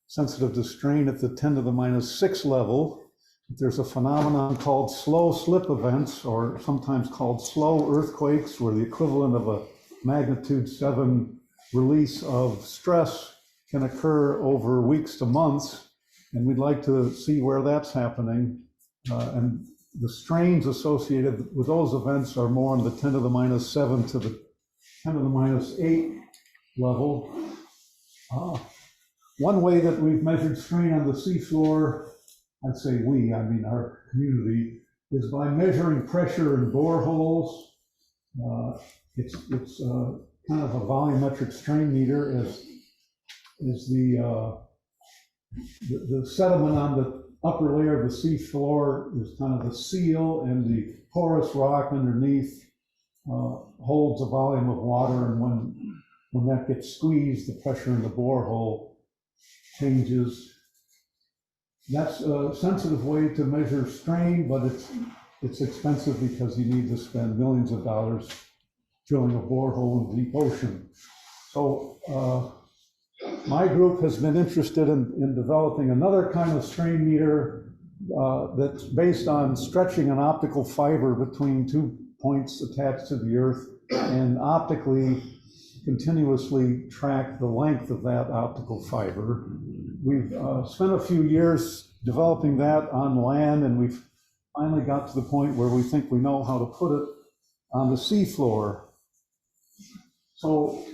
sensitive to strain at the 10 to the minus 6 level. There's a phenomenon called slow slip events, or sometimes called slow earthquakes, where the equivalent of a magnitude 7 release of stress can occur over weeks to months. And we'd like to see where that's happening. And the strains associated with those events are more in the 10 to the minus 7 to the 10 to the minus 8 level. One way that we've measured strain on the seafloor, I'd say we, I mean our community, is by measuring pressure in boreholes. It's kind of a volumetric strain meter, as the sediment on the upper layer of the seafloor is kind of the seal, and the porous rock underneath holds a volume of water, and when that gets squeezed, the pressure in the borehole changes. That's a sensitive way to measure strain, but it's expensive because you need to spend millions of dollars drilling a borehole in the deep ocean. So my group has been interested in developing another kind of strain meter that's based on stretching an optical fiber between 2 points attached to the Earth and optically continuously track the length of that optical fiber. We've spent a few years developing that on land, and we've finally got to the point where we think we know how to put it on the seafloor. So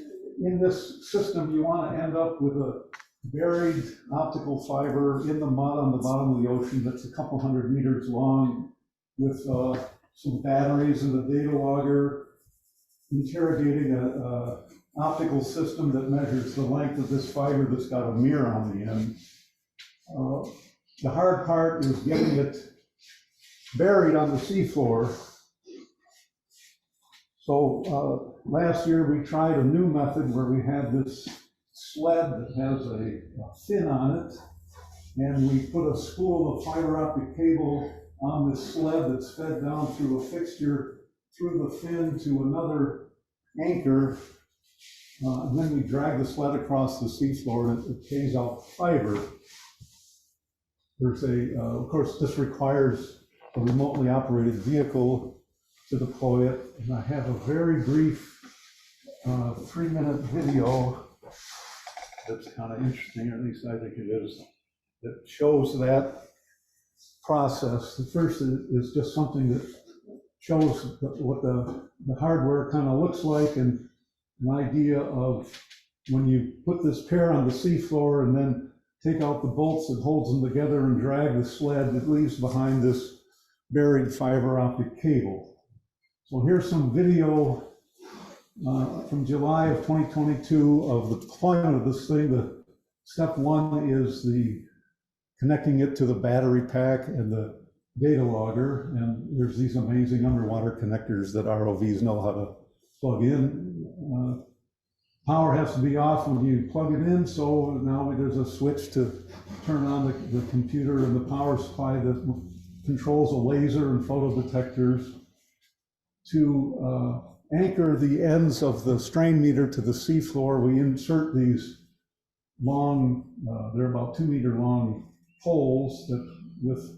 in this system, you want to end up with a buried optical fiber in the mud on the bottom of the ocean that's a couple hundred meters long, with some batteries and a data logger interrogating an optical system that measures the length of this fiber that's got a mirror on the end. The hard part is getting it buried on the seafloor. So last year we tried a new method where we had this sled that has a fin on it, and we put a spool of fiber optic cable on this sled that's fed down through a fixture through the fin to another anchor, and then we drag the sled across the seafloor, and it pays out fiber. There's of course, this requires a remotely operated vehicle to deploy it, and I have a very brief 3-minute video that's kind of interesting, or at least I think it is, that shows that process. The first is just something that shows what the hardware kind of looks like, and an idea of when you put this pair on the seafloor and then take out the bolts that holds them together and drag the sled that leaves behind this buried fiber optic cable. So here's some video from July of 2022 of the deployment of this thing. The step one is the connecting it to the battery pack and the data logger, and there's these amazing underwater connectors that ROVs know how to plug in. Power has to be off when you plug it in, so now there's a switch to turn on the computer and the power supply that controls a laser and photodetectors. To anchor the ends of the strain meter to the seafloor, we insert these long, they're about 2 meter long poles that with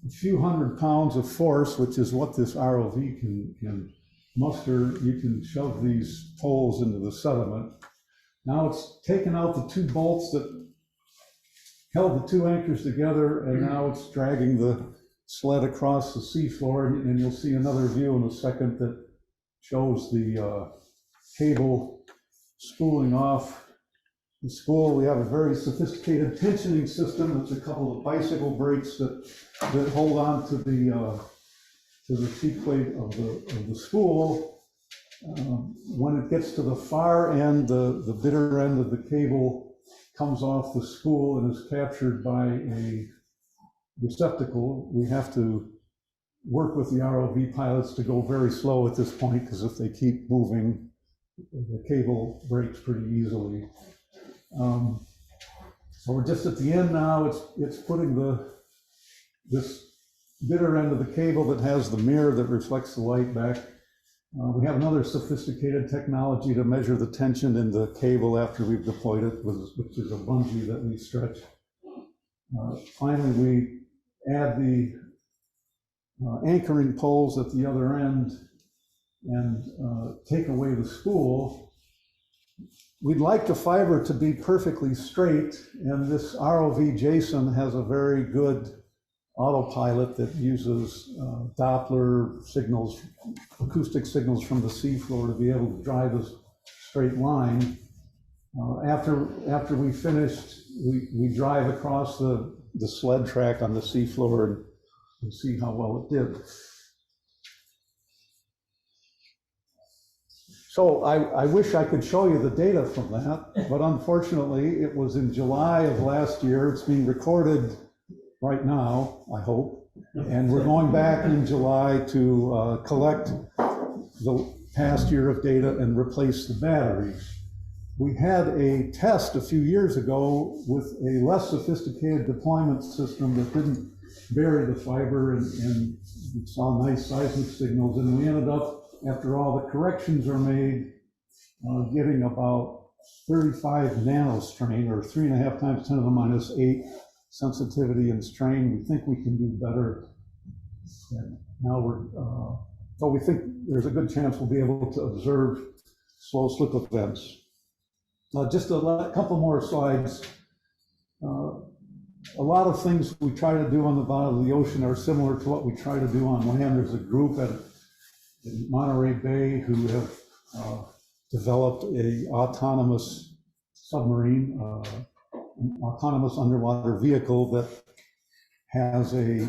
a few hundred pounds of force, which is what this ROV can muster, you can shove these poles into the sediment. Now it's taken out the 2 bolts that held the 2 anchors together, and now it's dragging the sled across the seafloor, and you'll see another view in a second that shows the cable spooling off the spool. We have a very sophisticated tensioning system. It's a couple of bicycle brakes that hold on to the seat plate of the spool. When it gets to the far end, the bitter end of the cable comes off the spool and is captured by a receptacle. We have to work with the ROV pilots to go very slow at this point, because if they keep moving, the cable breaks pretty easily. So we're just at the end now. It's putting this bitter end of the cable that has the mirror that reflects the light back. We have another sophisticated technology to measure the tension in the cable after we've deployed it, which is a bungee that we stretch. Finally, we add the anchoring poles at the other end and take away the spool. We'd like the fiber to be perfectly straight, and this ROV Jason has a very good autopilot that uses Doppler signals, acoustic signals from the seafloor to be able to drive a straight line. After we finished, we drive across the sled track on the seafloor and see how well it did. So I wish I could show you the data from that, but unfortunately it was in July of last year. It's being recorded right now, I hope, and we're going back in July to collect the past year of data and replace the batteries. We had a test a few years ago with a less sophisticated deployment system that didn't bury the fiber, and we saw nice seismic signals, and we ended up, after all the corrections are made, getting about 35 nanostrain, or 3.5 times 10 to the minus 8 sensitivity and strain. We think we can do better. And now so we think there's a good chance we'll be able to observe slow slip events. Just a couple more slides. A lot of things we try to do on the bottom of the ocean are similar to what we try to do on land. There's a group in Monterey Bay who have developed an autonomous submarine, an autonomous underwater vehicle that has a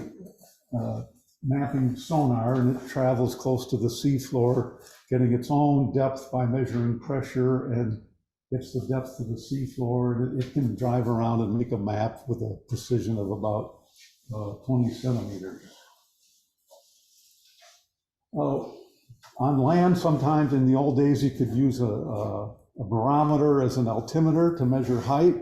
mapping sonar, and it travels close to the seafloor, getting its own depth by measuring pressure, and gets the depth of the seafloor, and it can drive around and make a map with a precision of about 20 centimeters. On land, sometimes in the old days, you could use a barometer as an altimeter to measure height.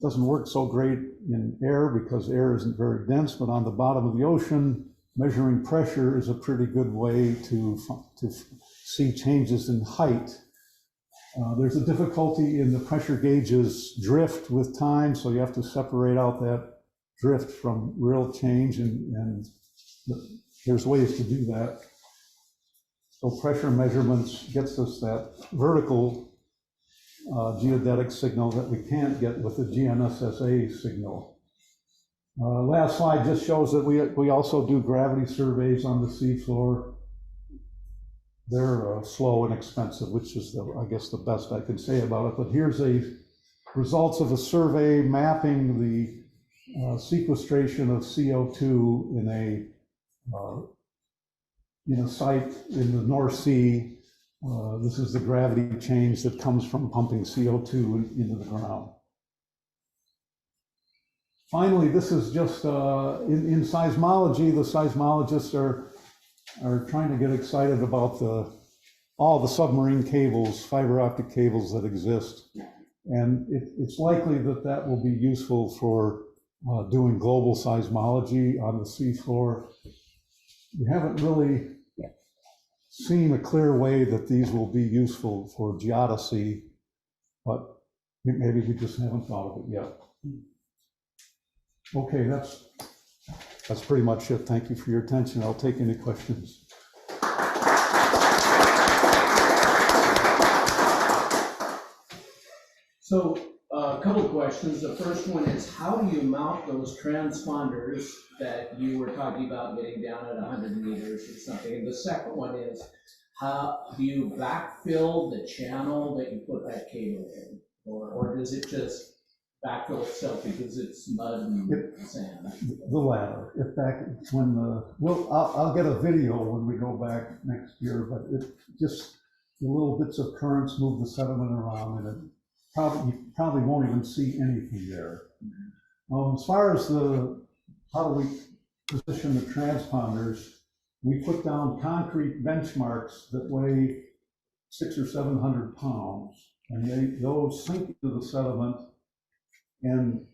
Doesn't work so great in air because air isn't very dense, but on the bottom of the ocean, measuring pressure is a pretty good way to see changes in height. There's a difficulty in the pressure gauges drift with time, so you have to separate out that drift from real change, and there's ways to do that. So pressure measurements gets us that vertical geodetic signal that we can't get with the GNSS signal. Last slide just shows that we also do gravity surveys on the seafloor. They're slow and expensive, which is, I guess, the best I can say about it. But here's results of a survey mapping the sequestration of CO2 in a site in the North Sea. This is the gravity change that comes from pumping CO2 into the ground. Finally, this is just in seismology. The seismologists are trying to get excited about all the submarine cables, fiber optic cables that exist. And it's likely that will be useful for doing global seismology on the seafloor. We haven't really seen a clear way that these will be useful for geodesy, but maybe we just haven't thought of it yet. Okay, that's pretty much it. Thank you for your attention. I'll take any questions. So a couple of questions. The first one is, how do you mount those transponders that you were talking about getting down at 100 meters or something? And the second one is, how do you backfill the channel that you put that cable in? Or does it just backfill itself because it's mud and sand? The latter. If back when I'll get a video when we go back next year, but it just, the little bits of currents move the sediment around, and it you probably won't even see anything there. As far as how do we position the transponders, we put down concrete benchmarks that weigh 600 or 700 pounds, and those sink into the sediment. And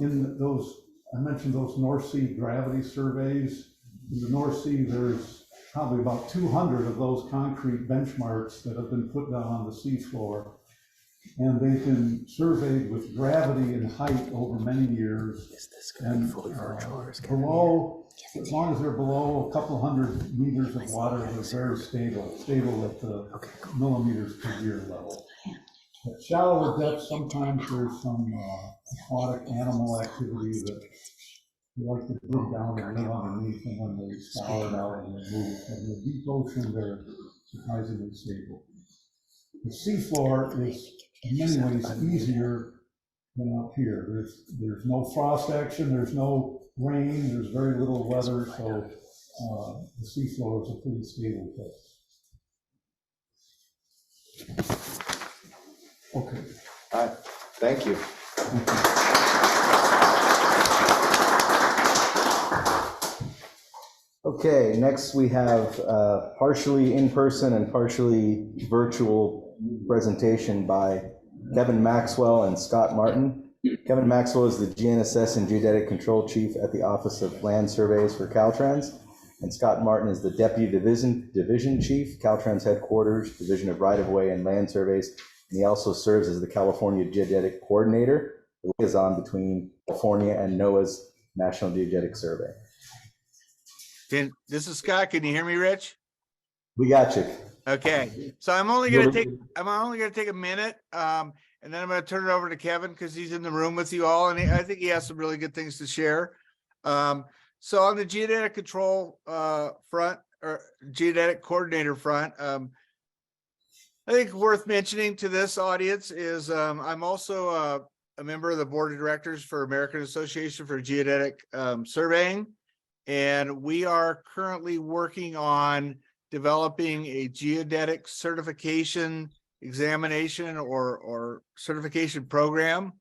in those, I mentioned those North Sea gravity surveys. In the North Sea, there's probably about 200 of those concrete benchmarks that have been put down on the seafloor. And they've been surveyed with gravity and height over many years. And below, as long as they're below a couple hundred meters of water, they're very stable at the millimeters per year level. At shallower depths, sometimes there's some aquatic animal activity that they like to dig down and live underneath, and when they scour it out and they move. In the deep ocean, they're surprisingly stable. The seafloor is in many ways easier than up here. There's no frost action, there's no rain, there's very little weather, so the seafloor is a pretty stable place. Okay. All right, thank you. Okay, next we have partially in-person and partially virtual presentation by Kevin Maxwell and Scott Martin. Kevin Maxwell is the GNSS and Geodetic Control Chief at the Office of Land Surveys for Caltrans, and Scott Martin is the Deputy Division Chief, Caltrans Headquarters, Division of Right-of-Way and Land Surveys, and he also serves as the California Geodetic Coordinator, the liaison between California and NOAA's National Geodetic Survey. This is Scott. Can you hear me, Rich? We got you. Okay, so I'm only going to take a minute, and then I'm going to turn it over to Kevin because he's in the room with you all, and I think he has some really good things to share. So on the geodetic control front, or geodetic coordinator front, I think worth mentioning to this audience is I'm also a member of the board of directors for American Association for Geodetic Surveying, and we are currently working on developing a geodetic certification examination or certification program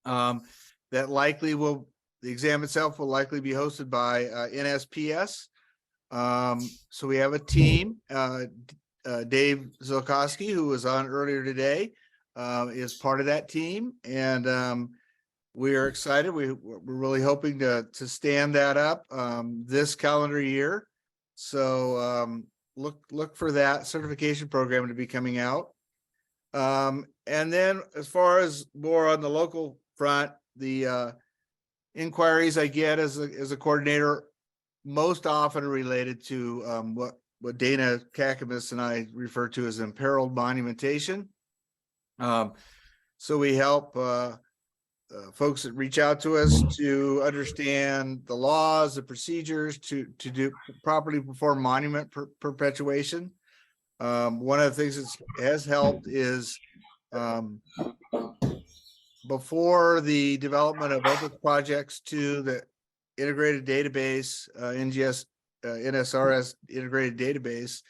that likely will, the exam itself will likely be hosted by NSPS. So we have a team, Dave Zilkowski, who was on earlier today, is part of that team, and we are excited. We're really hoping to stand that up this calendar year. So look for that certification program to be coming out. And then as far as more on the local front, the inquiries I get as a coordinator most often are related to what Dana Kakamis and I refer to as imperiled monumentation. So we help folks that reach out to us to understand the laws, the procedures to do properly perform monument perpetuation. One of the things that has helped is before the development of other projects to the integrated database, NSRS integrated database,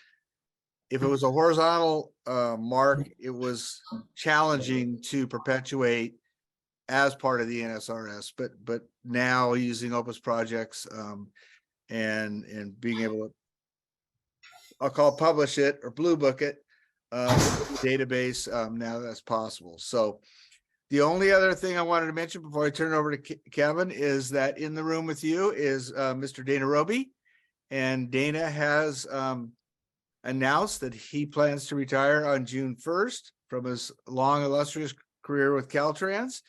if it was a horizontal mark, it was challenging to perpetuate as part of the NSRS, but now using Opus projects and being able to, I'll call publish it or blue book it with the database, now that's possible. So the only other thing I wanted to mention before I turn it over to Kevin is that in the room with you is Mr. Dana Roby, and Dana has announced that he plans to retire on June 1st from his long illustrious career with Caltrans.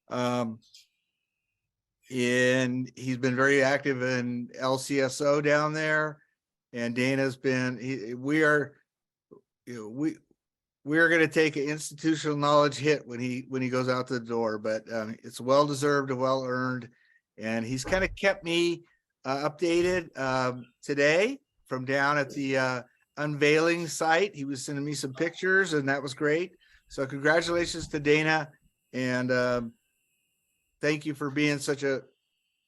And he's been very active in LCSO down there, and Dana's been, we're going to take an institutional knowledge hit when he goes out the door, but it's well deserved and well earned. And he's kind of kept me updated today from down at the unveiling site. He was sending me some pictures, and that was great. So congratulations to Dana, and thank you for being such a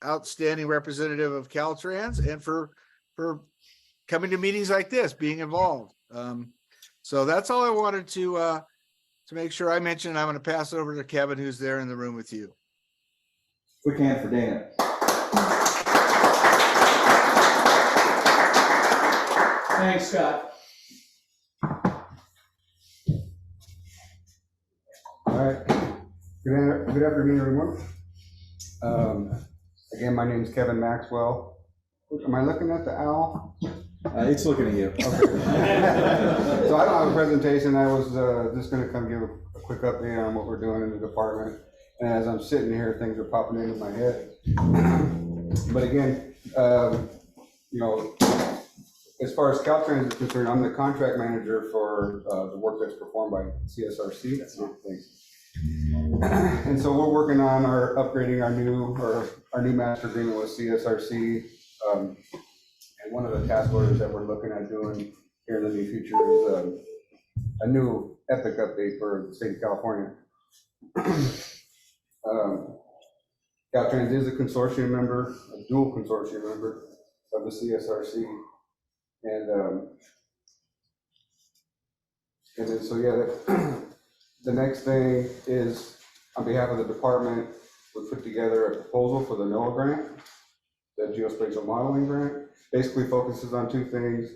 outstanding representative of Caltrans, and for coming to meetings like this, being involved. So that's all I wanted to make sure I mentioned. I'm going to pass it over to Kevin, who's there in the room with you. Quick hand for Dana. Thanks, Scott. All right. Good afternoon, everyone. Again, my name is Kevin Maxwell. Am I looking at the owl? It's looking at you. Okay. So I don't have a presentation. I was just going to come give a quick update on what we're doing in the department. And as I'm sitting here, things are popping into my head. But again, you know, as far as Caltrans is concerned, I'm the contract manager for the work that's performed by CSRC. And so we're working on upgrading our new master agreement with CSRC. And one of the task orders that we're looking at doing here in the near future is a new EPIC update for the state of California. Caltrans is a consortium member, a dual consortium member of the CSRC. And then, so yeah, the next thing is, on behalf of the department, we put together a proposal for the NOAA grant, the geospatial modeling grant. Basically focuses on two things,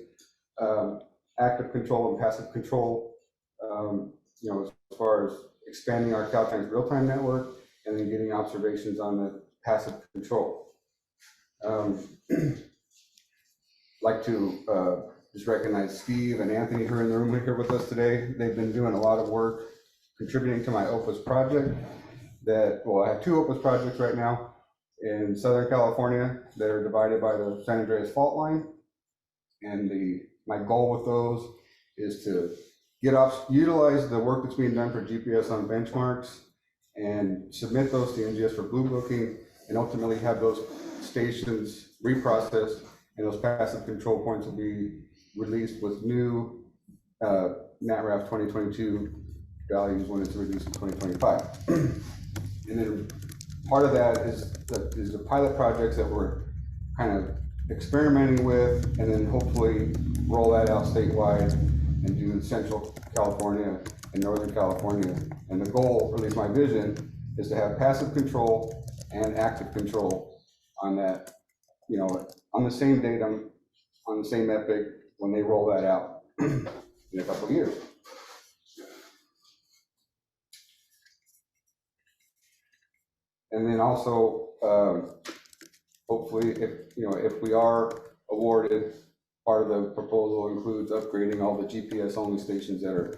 active control and passive control, you know, as far as expanding our Caltrans real-time network and then getting observations on the passive control. Like to just recognize Steve and Anthony who are in the room here with us today. They've been doing a lot of work contributing to my OPUS project well, I have two OPUS projects right now in Southern California that are divided by the San Andreas fault line. And my goal with those is to utilize the work that's being done for GPS on benchmarks and submit those to NGS for blue booking, and ultimately have those stations reprocessed, and those passive control points will be released with new NatRaf 2022 values when it's released in 2025. And then part of that is the pilot projects that we're kind of experimenting with, and then hopefully roll that out statewide and do Central California and Northern California. And the goal, or at least my vision, is to have passive control and active control on that, you know, on the same datum, on the same epic when they roll that out in a couple of years. And then also, hopefully, if we are awarded, part of the proposal includes upgrading all the GPS only stations that are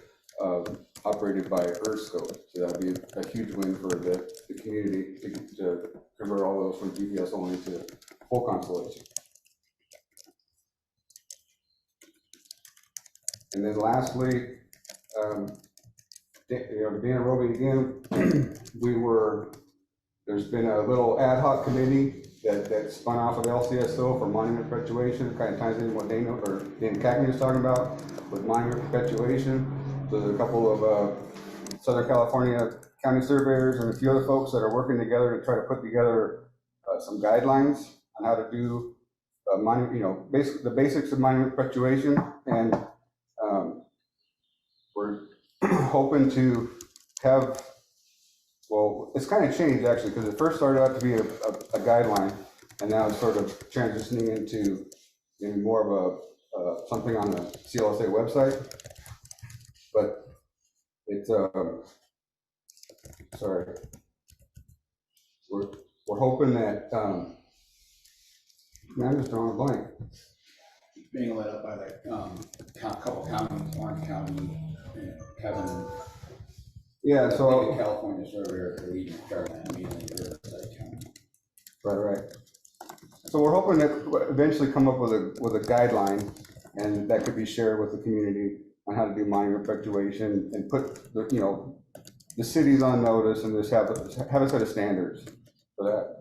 operated by EarthScope. So that'd be a huge win for the community to convert all those from GPS only to full constellation. And then lastly, Dan Roby again, there's been a little ad hoc committee that spun off of LCSO for monument perpetuation. Kind of ties in what Dan Cagney was talking about with monument perpetuation. So there's a couple of Southern California county surveyors and a few other folks that are working together to try to put together some guidelines on how to do basically the basics of monument perpetuation. And we're hoping to have, well, it's kind of changed actually, because it first started out to be a guideline, and now it's sort of transitioning into maybe more of a something on the CLSA website. But it's sorry, we're hoping that I'm just drawing a blank. Being led up by the couple counties, Orange County, Kevin. Yeah, so California surveyor for Region Fairland, mainly County. Right. So we're hoping to eventually come up with a guideline, and that could be shared with the community on how to do monument perpetuation and put the, you know, the cities on notice and just have a set of standards for that.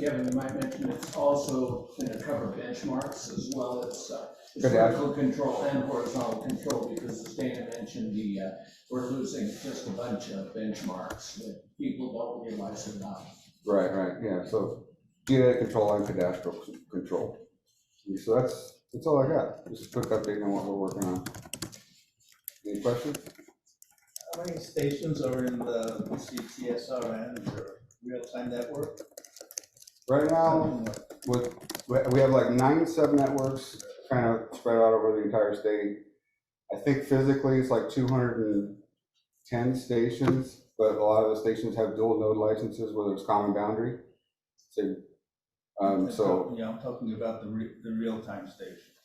Kevin, you might mention it's also going to cover benchmarks as well as Good vertical control and horizontal control, because as Dana mentioned, we're losing just a bunch of benchmarks that people don't realize about. Right, yeah, so geodetic control and cadastral control. So that's all I got, just a quick update on what we're working on. Any questions? How many stations are in the CSRN or real-time network? Right now, we have like 9 sub-networks kind of spread out over the entire state. I think physically it's like 210 stations, but a lot of the stations have dual node licenses where there's common boundary. So, Yeah, I'm talking about the real-time stations.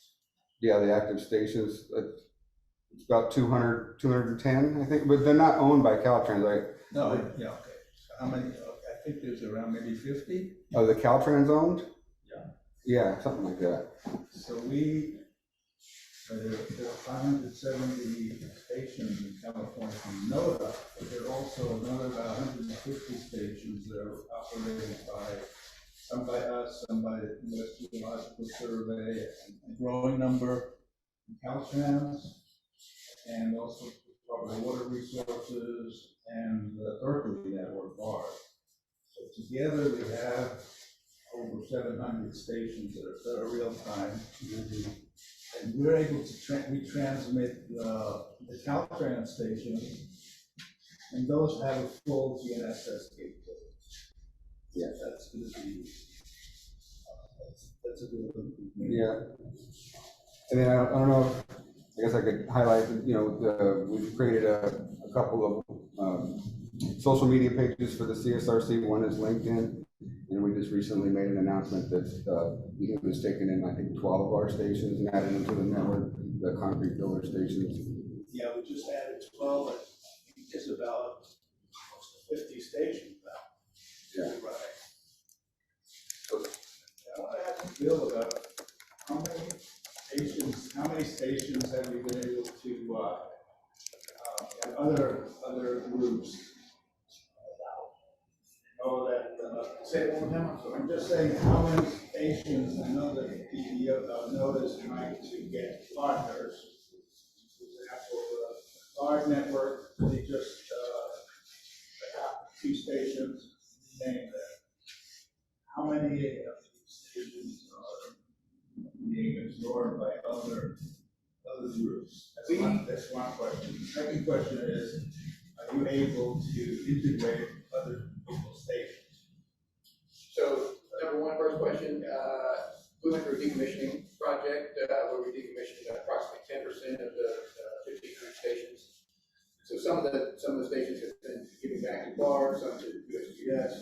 yeah, the active stations, it's about 210, I think, but they're not owned by Caltrans, right? No, yeah, okay. So how many, I think there's around maybe 50? Oh, the Caltrans owned? Yeah. Yeah, something like that. So there are 570 stations in California from NOTA, but there are also another about 150 stations that are operated by some by us, some by the U.S. Geological Survey, a growing number in Caltrans, and also probably water resources and the Berkeley network bars. So together we have over 700 stations that are real time. And we're able to retransmit the Caltrans stations, and those have a full GNSS capability. Yeah, that's going to be that's a good improvement. Yeah. And then I don't know, I guess I could highlight, you know, we've created a couple of social media pages for the CSRC. One is LinkedIn, and we just recently made an announcement that he was taking in, I think, 12 of our stations and added them to the network, the concrete builder stations. Yeah, we just added 12, and it's about close to 50 stations now. Yeah. Right. So, I want to ask Bill about how many stations have you been able to have other groups? Oh, that, say it one more time. So I'm just saying, how many stations, I know that the NOTA is trying to get partners. For example, the GARD network, they just got 2 stations named there. How many of these stations are being absorbed by other groups? That's one question. The second question is, are you able to integrate other people's stations? So, number one, first question, we went through a decommissioning project where we decommissioned approximately 10% of the 1,500 stations. So some of the stations have been given back to BAR, some to USGS,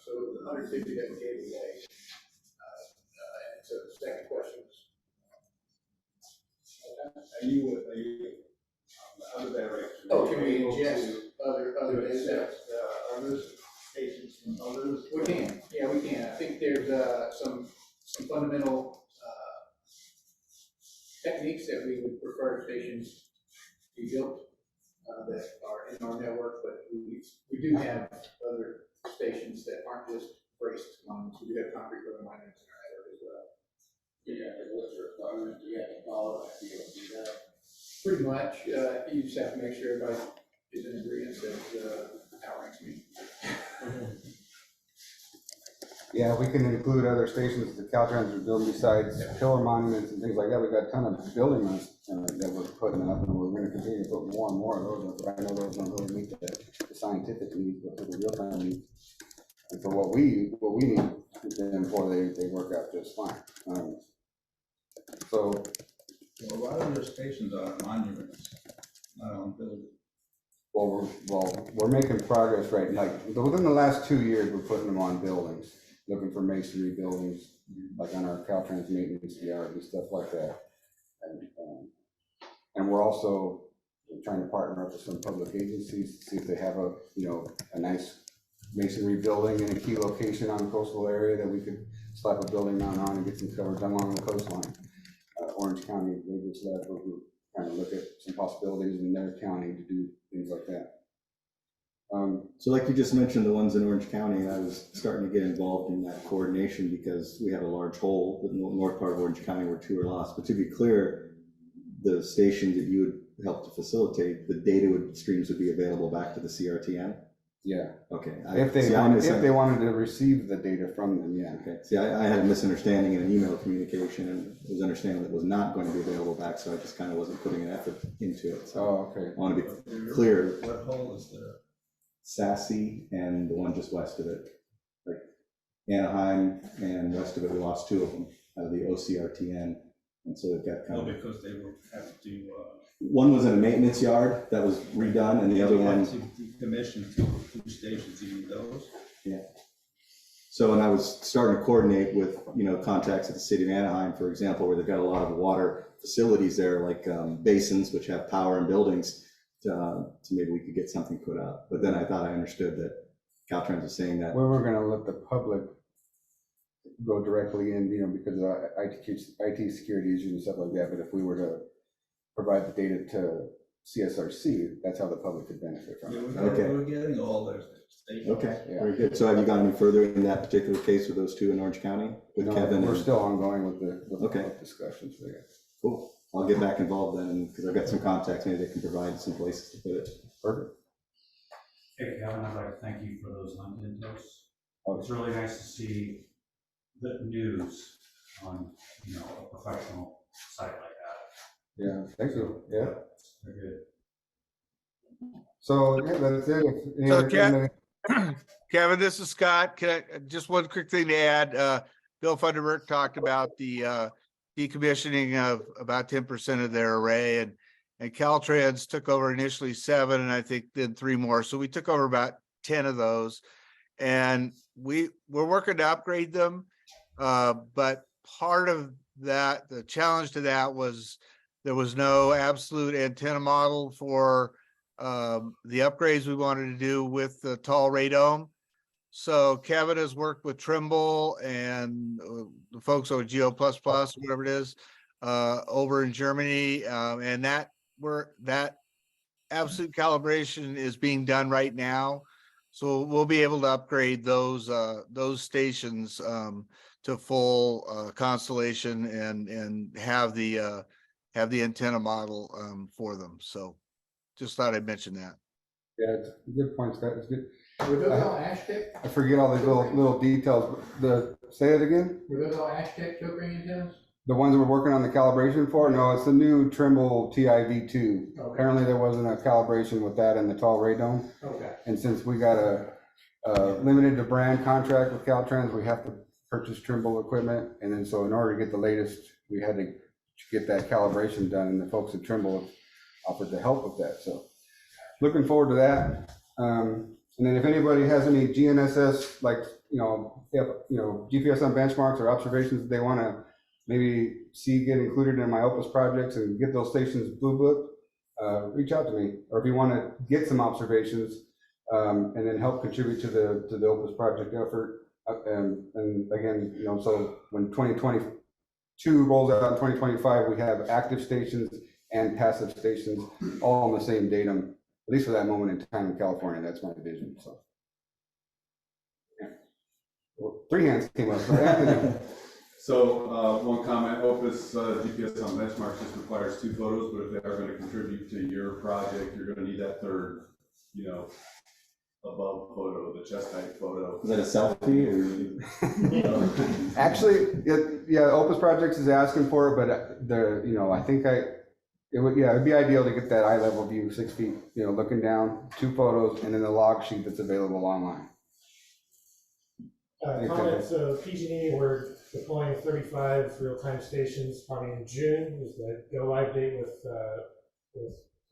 so the 150 that we gave away. And so the second question was, Are you the other direction? oh, can we ingest other data? Other stations from others? We can, yeah, we can. I think there's some fundamental techniques that we would prefer stations be built that are in our network, but we do have other stations that aren't just braced ones. We do have concrete building monuments in our network as well. Yeah, what's the requirement? Do you have to follow that to be able to do that? Pretty much. You just have to make sure everybody is in agreement that outranks me. Yeah, we can include other stations that Caltrans are building besides pillar monuments and things like that. We've got a ton of building monuments that we're putting up, and we're going to continue to put more and more of those up. But I know those don't really meet the scientific needs, but for the real-time needs, and for what we need them for, they work out just fine. So, well, a lot of your stations are monuments, not on buildings. Well, we're making progress right now. Like, within the last 2 years, we're putting them on buildings, looking for masonry buildings, like on our Caltrans maintenance yard and stuff like that. And we're also trying to partner up with some public agencies to see if they have a nice masonry building in a key location on a coastal area that we could slap a building mount on and get some coverage along the coastline. Orange County, they just left, kind of look at some possibilities in their county to do things like that. So like you just mentioned, the ones in Orange County, I was starting to get involved in that coordination because we had a large hole in the north part of Orange County where 2 are lost. But to be clear, the stations that you would help to facilitate, the data streams would be available back to the CRTN? Yeah. Okay. If they wanted to receive the data from them, yeah. Okay. See, I had a misunderstanding in an email communication, and it was understanding that it was not going to be available back, so I just kind of wasn't putting an effort into it. So Oh, okay. I want to be clear. What hole is there? Sassy and the one just west of it, like Anaheim and west of it, we lost 2 of them out of the OCRTN, and so it got kind of. Because they were have to. One was in a maintenance yard that was redone, and the other one. To decommission 2 stations, even those. Yeah. So, and I was starting to coordinate with, contacts at the city of Anaheim, for example, where they've got a lot of water facilities there, like basins, which have power and buildings, to maybe we could get something put out. But then I thought I understood that Caltrans was saying that. We were gonna let the public go directly in, because of IT security issues and stuff like that, but if we were to provide the data to CSRC, that's how the public could benefit from it. We're getting all their stations. Okay, Yeah. very good. So have you gone any further in that particular case with those 2 in Orange County with No, Kevin? we're and- still ongoing with the Okay. public discussions there. Cool. I'll get back involved then, because I've got some contacts, maybe they can provide some places to put it. Perfect. Hey, Kevin, I'd like to thank you for those LinkedIn posts. Oh. It's really nice to see the news on, a professional site like that. Yeah, thank you. Yeah. Very good. So, yeah, that's it. So, Kevin, this is Scott. Just one quick thing to add. Bill Funderburk talked about the decommissioning of about 10% of their array, and Caltrans took over initially 7, and I think then 3 more. So we took over about 10 of those, and we're working to upgrade them. But part of that, the challenge to that was there was no absolute antenna model for the upgrades we wanted to do with the tall radome. So Kevin has worked with Trimble and the folks over Geo++, whatever it is, over in Germany, and that absolute calibration is being done right now. So we'll be able to upgrade those stations to full constellation and have the antenna model for them. So just thought I'd mention that. Yeah, it's a good point, Scott. It's good. Were those all Aztec? I forget all these little details. Say it again? Were those all Aztec filtering antennas? The ones we're working on the calibration for? No, it's the new Trimble TIV2. Okay. Apparently there wasn't a calibration with that in the tall radome. Okay. And since we got a limited to brand contract with Caltrans, we have to purchase Trimble equipment. And then so in order to get the latest, we had to get that calibration done, and the folks at Trimble offered to help with that. So looking forward to that. And then if anybody has any GNSS, like, GPS on benchmarks or observations that they want to maybe see get included in my Opus projects and get those stations blue booked, reach out to me. Or if you want to get some observations and then help contribute to the Opus project effort. And again, so when 2022 rolls out in 2025, we have active stations and passive stations all on the same datum. At least for that moment in time in California, that's my vision. So, yeah. Well, 3 hands came up. So one comment: Opus GPS on benchmarks just requires 2 photos, but if they are going to contribute to your project, you're going to need that third, above photo, the chest height photo. Is that a selfie or? Actually, yeah, Opus Projects is asking for it, but I think it'd be ideal to get that eye level view, 6 feet, looking down, 2 photos, and then the log sheet that's available online. Comment, so PG&E, we're deploying 35 real-time stations probably in June is the go live date with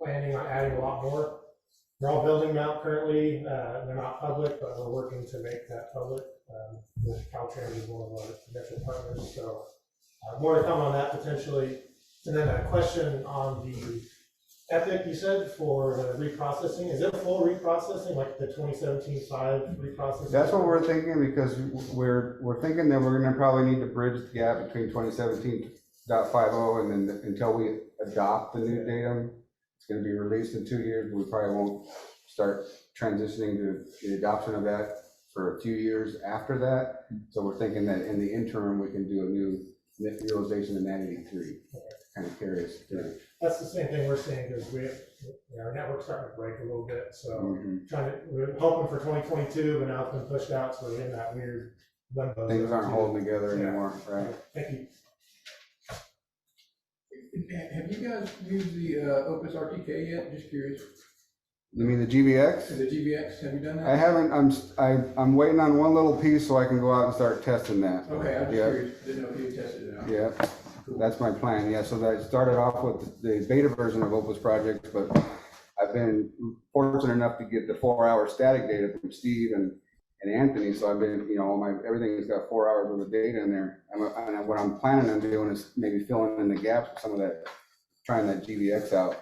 planning on adding a lot more. We're all building them out currently. They're not public, but we're working to make that public. With Caltrans is one of our potential partners, so more to come on that potentially. And then a question on the Epic, you said, for the reprocessing. Is it full reprocessing, like the 2017-5 reprocessing? That's what we're thinking, because we're thinking that we're going to probably need to bridge the gap between 2017.50 and then until we adopt the new datum. It's going to be released in 2 years, but we probably won't start transitioning to the adoption of that for a few years after that. So we're thinking that in the interim, we can do a new utilization of 983, kind of carry us through. That's the same thing we're seeing, because our network's starting to break a little bit, so we're hoping for 2022, but now it's been pushed out, so we're in that weird limbo. Things aren't holding together anymore, right? Thank you. Have you guys used the Opus RTK yet? Just curious. You mean the GVX? The GVX, have you done that? I haven't. I'm waiting on one little piece so I can go out and start testing that. Okay, I'm just curious. Didn't know if you tested it out. Yeah, that's my plan. Yeah, so I started off with the beta version of Opus Project, but I've been fortunate enough to get the 4-hour static data from Steve and Anthony. So I've been, everything's got 4 hours worth of data in there. And what I'm planning on doing is maybe filling in the gaps with some of that, trying that GVX out.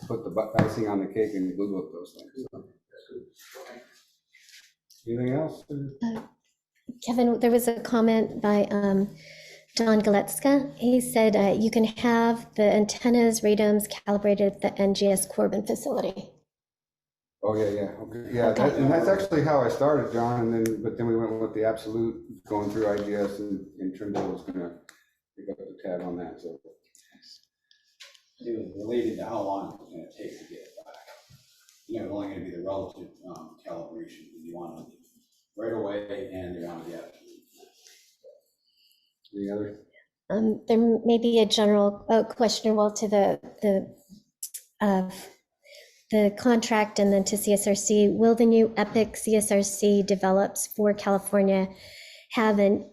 Put the icing on the cake and Google up those things. So. Anything else? Kevin, there was a comment by Don Galetska. He said you can have the antennas, radomes calibrated at the NGS Corbin facility. Oh, yeah. Okay. Yeah, okay. And that's actually how I started, John, but then we went with the absolute, going through IGS, and Trimble was going to pick up the tab on that. So. It was related to how long it's going to take to get it back. It's only going to be the relative calibration. You want it right away, and you want the absolute. Any other? There may be a general question, to the contract and then to CSRC. Will the new EPIC CSRC develops for California have an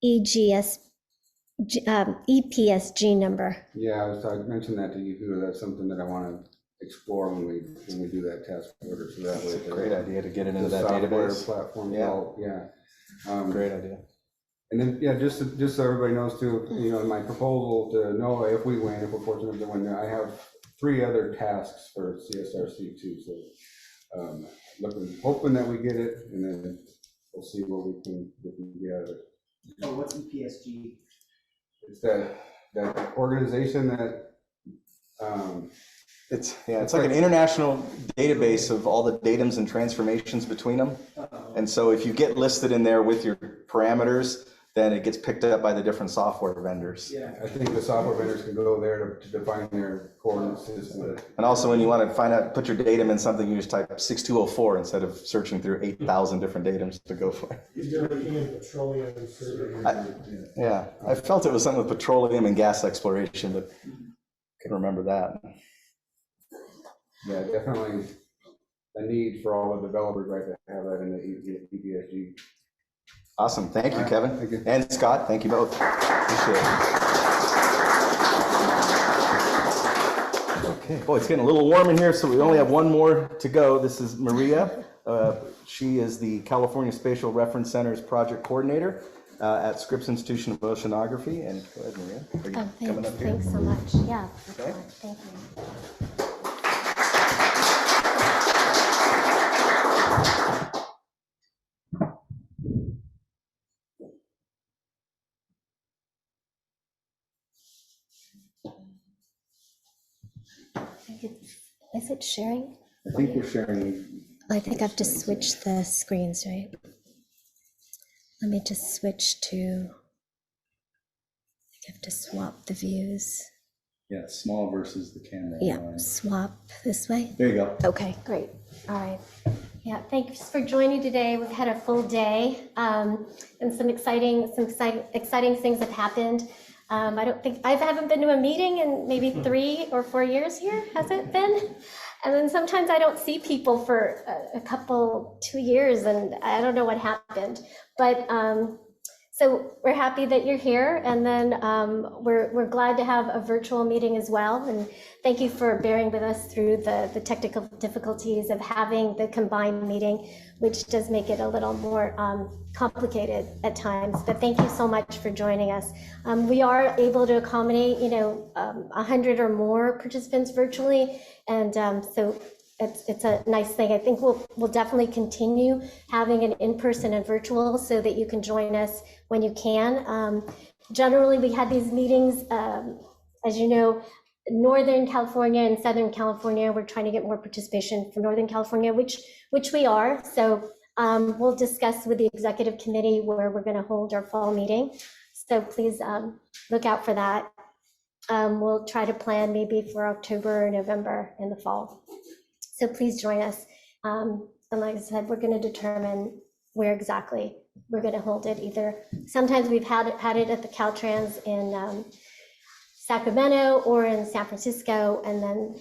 EPSG number? Yeah, I mentioned that to you too. That's something that I want to explore when we do that task order. So that way, it's a great idea to get it into that database platform. Yeah, great idea. And then just so everybody knows too, in my proposal to NOAA, if we win, if we're fortunate to win, I have 3 other tasks for CSRC too. So hoping that we get it, and then we'll see what we can get out of it. Oh, what's EPSG? It's that organization that it's like an international database of all the datums and transformations between them. And so if you get listed in there with your parameters, then it gets picked up by the different software vendors. Yeah, I think the software vendors can go there to define their coordinate system. And also when you want to put your datum in something, you just type 6204 instead of searching through 8,000 different datums to go for it. I felt it was something with petroleum and gas exploration, but I can remember that. Yeah, definitely a need for all the developers, right, to have that in the EPSG. Awesome. Thank you, Kevin. Thank you. And Scott, thank you both. Appreciate it. Okay. Boy, it's getting a little warm in here, so we only have one more to go. This is Maria. She is the California Spatial Reference Center's project coordinator at Scripps Institution of Oceanography. And go ahead, Maria. Are you coming up here? Thanks so much. Yeah. Okay. Thank you. Is it sharing? I think we're sharing. I think I have to switch the screens, right? Let me just switch to, I have to swap the views. Yeah, small versus the camera. Yeah, swap this way. There you go. Okay, great. All right. Yeah, thanks for joining today. We've had a full day, and some exciting things have happened. I haven't been to a meeting in maybe 3 or 4 years here, has it been? And then sometimes I don't see people for a couple, 2 years, and I don't know what happened. But so we're happy that you're here, and then we're glad to have a virtual meeting as well. And thank you for bearing with us through the technical difficulties of having the combined meeting, which does make it a little more complicated at times. But thank you so much for joining us. We are able to accommodate, 100 or more participants virtually, and so it's a nice thing. I think we'll definitely continue having an in-person and virtual so that you can join us when you can. Generally, we had these meetings, as you know, Northern California and Southern California. We're trying to get more participation from Northern California, which we are. So we'll discuss with the executive committee where we're going to hold our fall meeting. So please look out for that. We'll try to plan maybe for October or November in the fall. So please join us. And like I said, we're going to determine where exactly we're going to hold it. Either sometimes we've had it at the Caltrans in Sacramento or in San Francisco, and then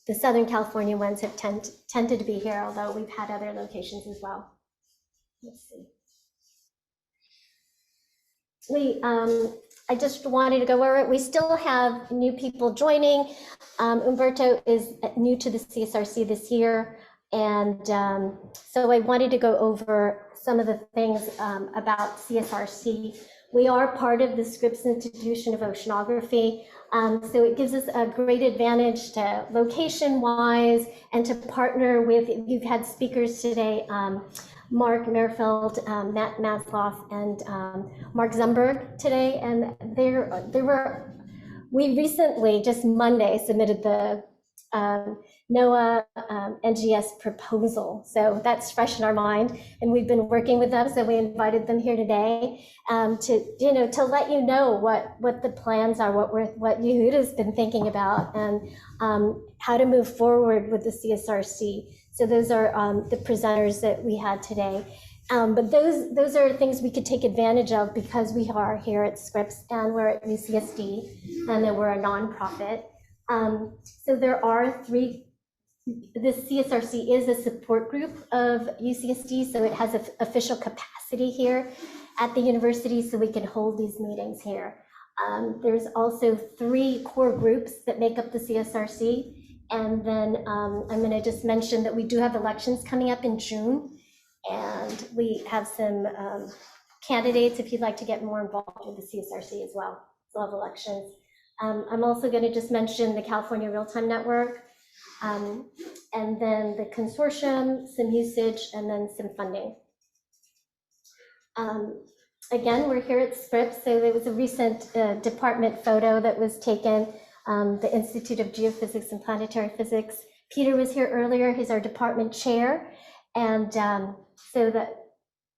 the Southern California ones have tended to be here, although we've had other locations as well. Let's see. I just wanted to go over it. We still have new people joining. Umberto is new to the CSRC this year, and so I wanted to go over some of the things about CSRC. We are part of the Scripps Institution of Oceanography, so it gives us a great advantage to location-wise and to partner with, you've had speakers today, Mark Merrifield, Matt Mazloff, and Mark Zumberge today, and we recently, just Monday, submitted the NOAA NGS proposal. So that's fresh in our mind, and we've been working with them. So we invited them here today to let you know what the plans are, what Yehuda's been thinking about, and how to move forward with the CSRC. So those are the presenters that we had today. But those are things we could take advantage of because we are here at Scripps and we're at UCSD, and then we're a nonprofit. So there are three. The CSRC is a support group of UCSD, so it has an official capacity here at the university, so we can hold these meetings here. There's also 3 core groups that make up the CSRC, and then I'm going to just mention that we do have elections coming up in June, and we have some candidates if you'd like to get more involved with the CSRC as well. So we'll have elections. I'm also going to just mention the California Real-Time Network, and then the consortium, some usage, and then some funding. Again, we're here at Scripps, so there was a recent department photo that was taken, the Institute of Geophysics and Planetary Physics. Peter was here earlier, he's our department chair, and so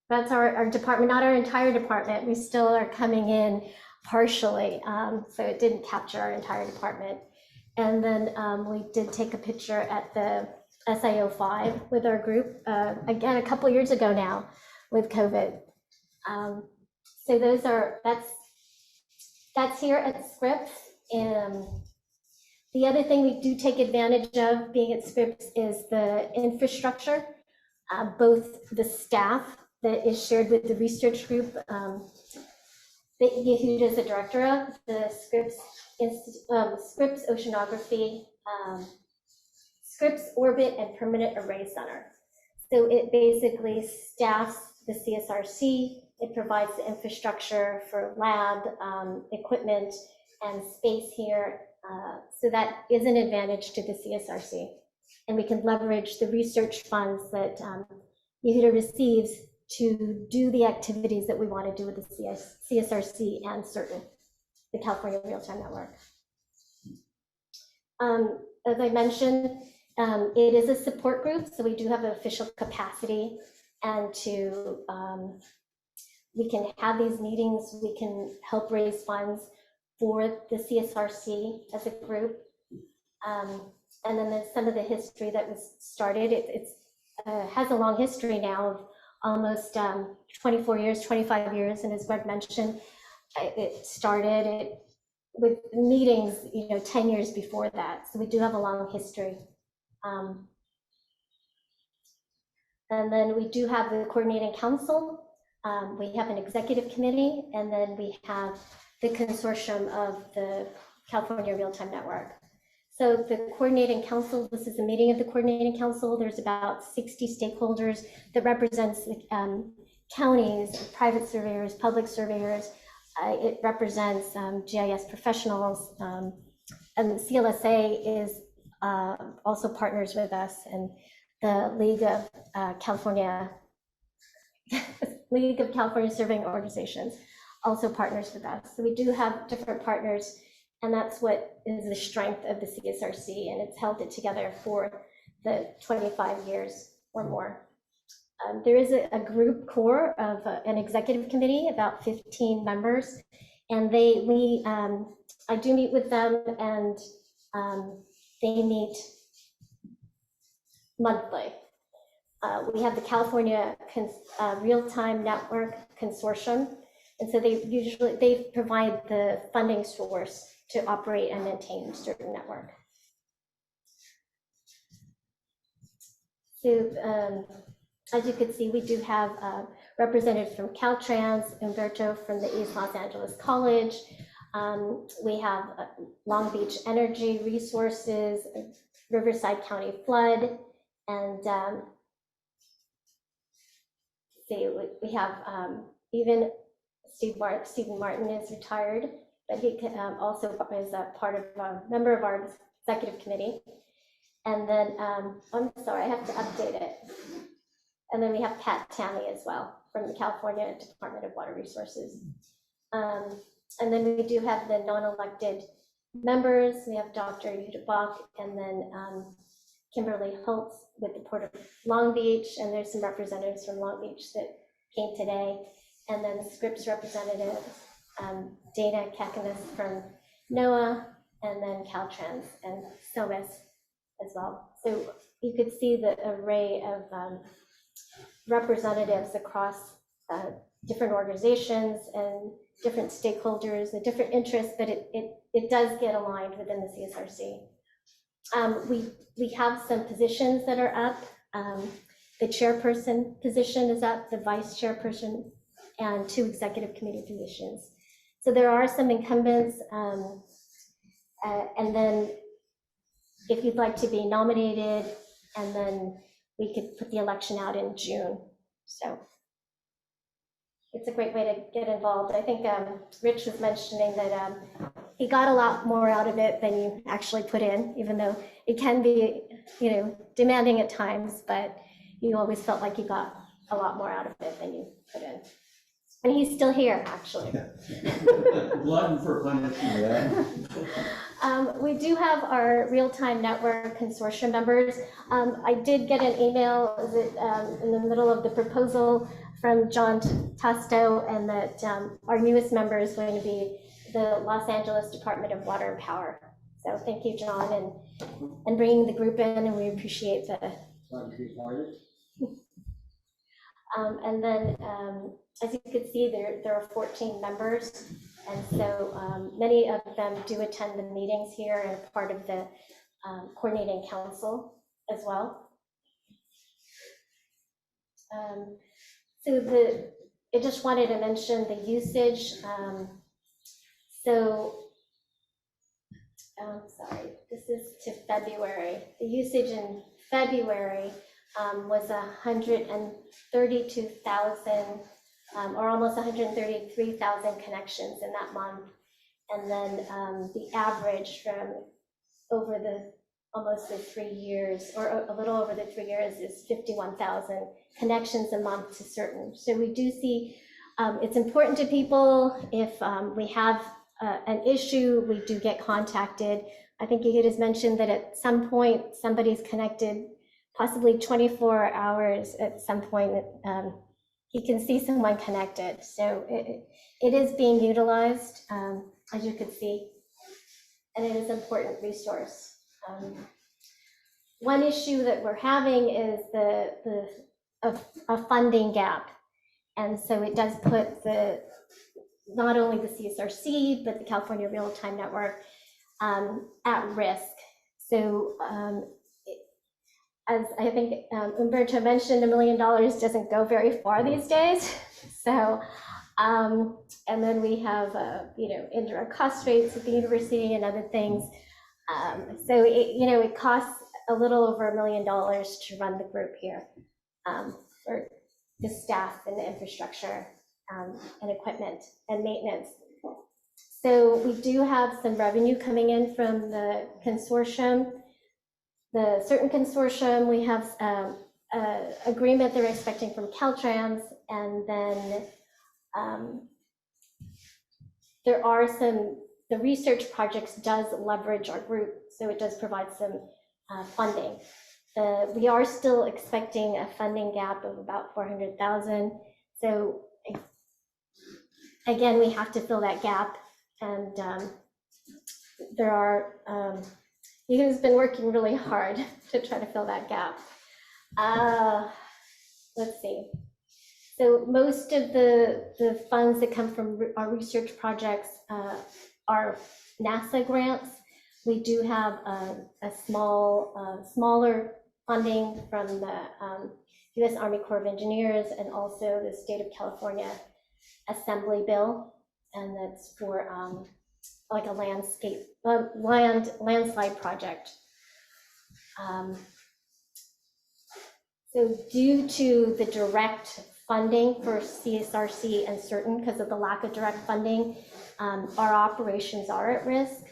that's our department, not our entire department. We still are coming in partially, so it didn't capture our entire department. And then we did take a picture at the SIO5 with our group, again, a couple years ago now with COVID. So that's here at Scripps. And the other thing we do take advantage of being at Scripps is the infrastructure, both the staff that is shared with the research group that Yehuda is the director of, the Scripps Oceanography, Scripps Orbit and Permanent Array Center. So it basically staffs the CSRC. It provides the infrastructure for lab equipment and space here. So that is an advantage to the CSRC. And we can leverage the research funds that Yehuda receives to do the activities that we want to do with the CSRC and the California Real-Time Network. As I mentioned, it is a support group, so we do have an official capacity, and we can have these meetings, we can help raise funds for the CSRC as a group. And then there's some of the history that was started. It has a long history now of almost 24 years, 25 years, and as Greg mentioned, it started with meetings, 10 years before that. So we do have a long history. And then we do have the coordinating council. We have an executive committee, and then we have the consortium of the California Real-Time Network. So the coordinating council, this is a meeting of the coordinating council. There's about 60 stakeholders that represents counties, private surveyors, public surveyors. It represents GIS professionals, and the CLSA is also partners with us, and the League of California Surveying Organizations also partners with us. So we do have different partners And that's what is the strength of the CSRC, and it's held it together for the 25 years or more. There is a group core of an executive committee, about 15 members, and I do meet with them, and they meet monthly. We have the California Real-Time Network Consortium, and so they provide the funding source to operate and maintain certain network. So as you can see, we do have representatives from Caltrans, Umberto from the East Los Angeles College. We have Long Beach Energy Resources, Riverside County Flood, and we have even Stephen Martin is retired, but he also is a member of our executive committee. And then, I'm sorry, I have to update it. And then we have Pat Tammy as well from the California Department of Water Resources. And then we do have the non-elected members. We have Dr. Yuta Bach, and then Kimberly Holtz with the Port of Long Beach, and there's some representatives from Long Beach that came today. And then the Scripps representative, Dana Kakanis from NOAA, and then Caltrans and SOMAS as well. So you could see the array of representatives across different organizations and different stakeholders and different interests, but it does get aligned within the CSRC. We have some positions that are up. The chairperson position is up, the vice chairperson, and 2 executive committee positions. So there are some incumbents, and then if you'd like to be nominated, and then we could put the election out in June. So it's a great way to get involved. I think Rich was mentioning that he got a lot more out of it than you actually put in, even though it can be, demanding at times, but you always felt like you got a lot more out of it than you put in. And he's still here, actually. Glutton for punishment. We do have our real-time network consortium members. I did get an email in the middle of the proposal from John Tasto, and that our newest member is going to be the Los Angeles Department of Water and Power. So thank you, John, and bringing the group in, and we appreciate the. And then, as you can see, there are 14 members, and so many of them do attend the meetings here and are part of the coordinating council as well. I just wanted to mention the usage. Sorry, this is to February. The usage in February was 132,000 or almost 133,000 connections in that month. And then the average from over almost the 3 years, or a little over the 3 years, is 51,000 connections a month to certain. So we do see it's important to people. If we have an issue, we do get contacted. I think you had mentioned that at some point somebody's connected, possibly 24 hours at some point. You can see someone connected. So it is being utilized, as you can see, and it is an important resource. One issue that we're having is a funding gap. And so it does put not only the CSRC, but the California Real-Time Network at risk. So as I think Umberto mentioned, $1 million doesn't go very far these days. So, and then we have, indirect cost rates at the university and other things. So it costs a little over $1 million to run the group here, for the staff and the infrastructure and equipment and maintenance. So we do have some revenue coming in from the consortium. The certain consortium, we have an agreement they're expecting from Caltrans, and then there are some the research projects does leverage our group, so it does provide some funding. We are still expecting a funding gap of about 400,000. So again, we have to fill that gap, and there are, you guys have been working really hard to try to fill that gap. Let's see. So most of the funds that come from our research projects are NASA grants. We do have a smaller funding from the U.S. Army Corps of Engineers and also the State of California Assembly Bill, and that's for like a landslide project. So due to the direct funding for CSRC uncertain because of the lack of direct funding, our operations are at risk.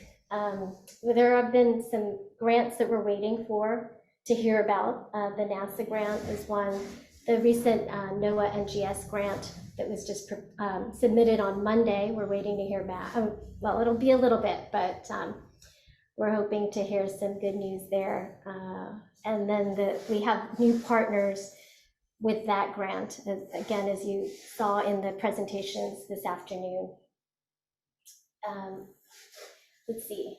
There have been some grants that we're waiting for to hear about. The NASA grant is one. The recent NOAA NGS grant that was just submitted on Monday, we're waiting to hear back. Well, it'll be a little bit, but we're hoping to hear some good news there. And then we have new partners with that grant, again, as you saw in the presentations this afternoon. Let's see.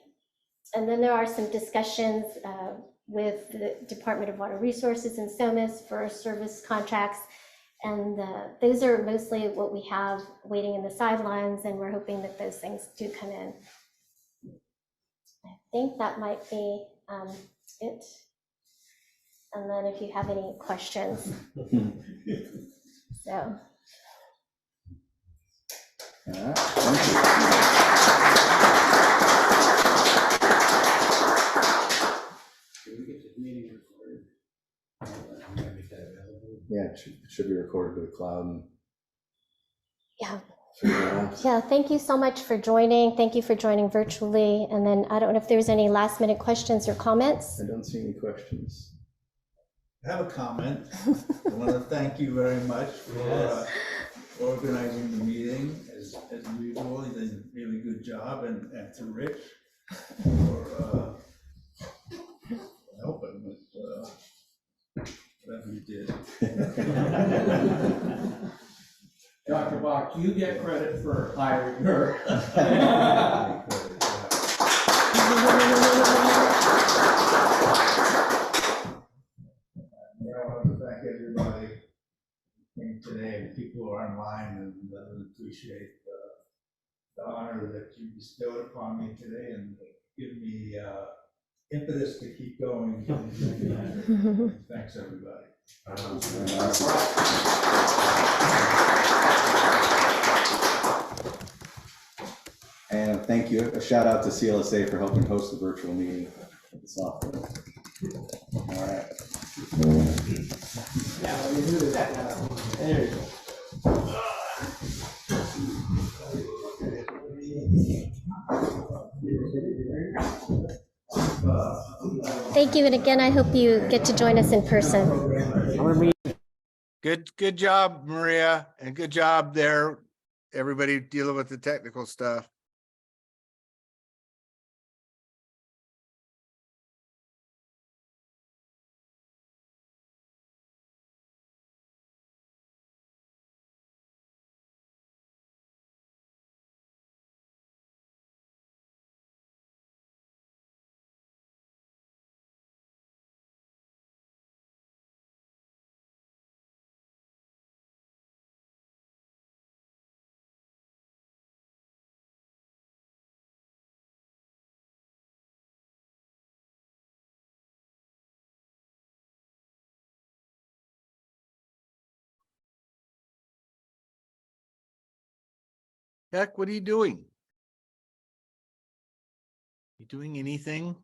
And then there are some discussions with the Department of Water Resources and SOMAS for service contracts. And those are mostly what we have waiting in the sidelines, and we're hoping that those things do come in. I think that might be it. And then if you have any questions. So. Yeah, it should be recorded to the cloud. And yeah. Yeah, thank you so much for joining. Thank you for joining virtually. And then I don't know if there's any last minute questions or comments. I don't see any questions. I have a comment. I want to thank you very much for organizing the meeting. As usual, you did a really good job, and to Rich for helping with whatever you did. Dr. Bach, you get credit for hiring her. I want to thank everybody who came today, the people who are online, and appreciate the honor that you bestowed upon me today and give me impetus to keep going. Thanks, everybody. And thank you. A shout out to CLSA for helping host the virtual meeting. All right. Yeah, we knew that now. There you go. Thank you, and again, I hope you get to join us in person. Good job, Maria, and good job there, everybody dealing with the technical stuff. Heck, what are you doing? You doing anything?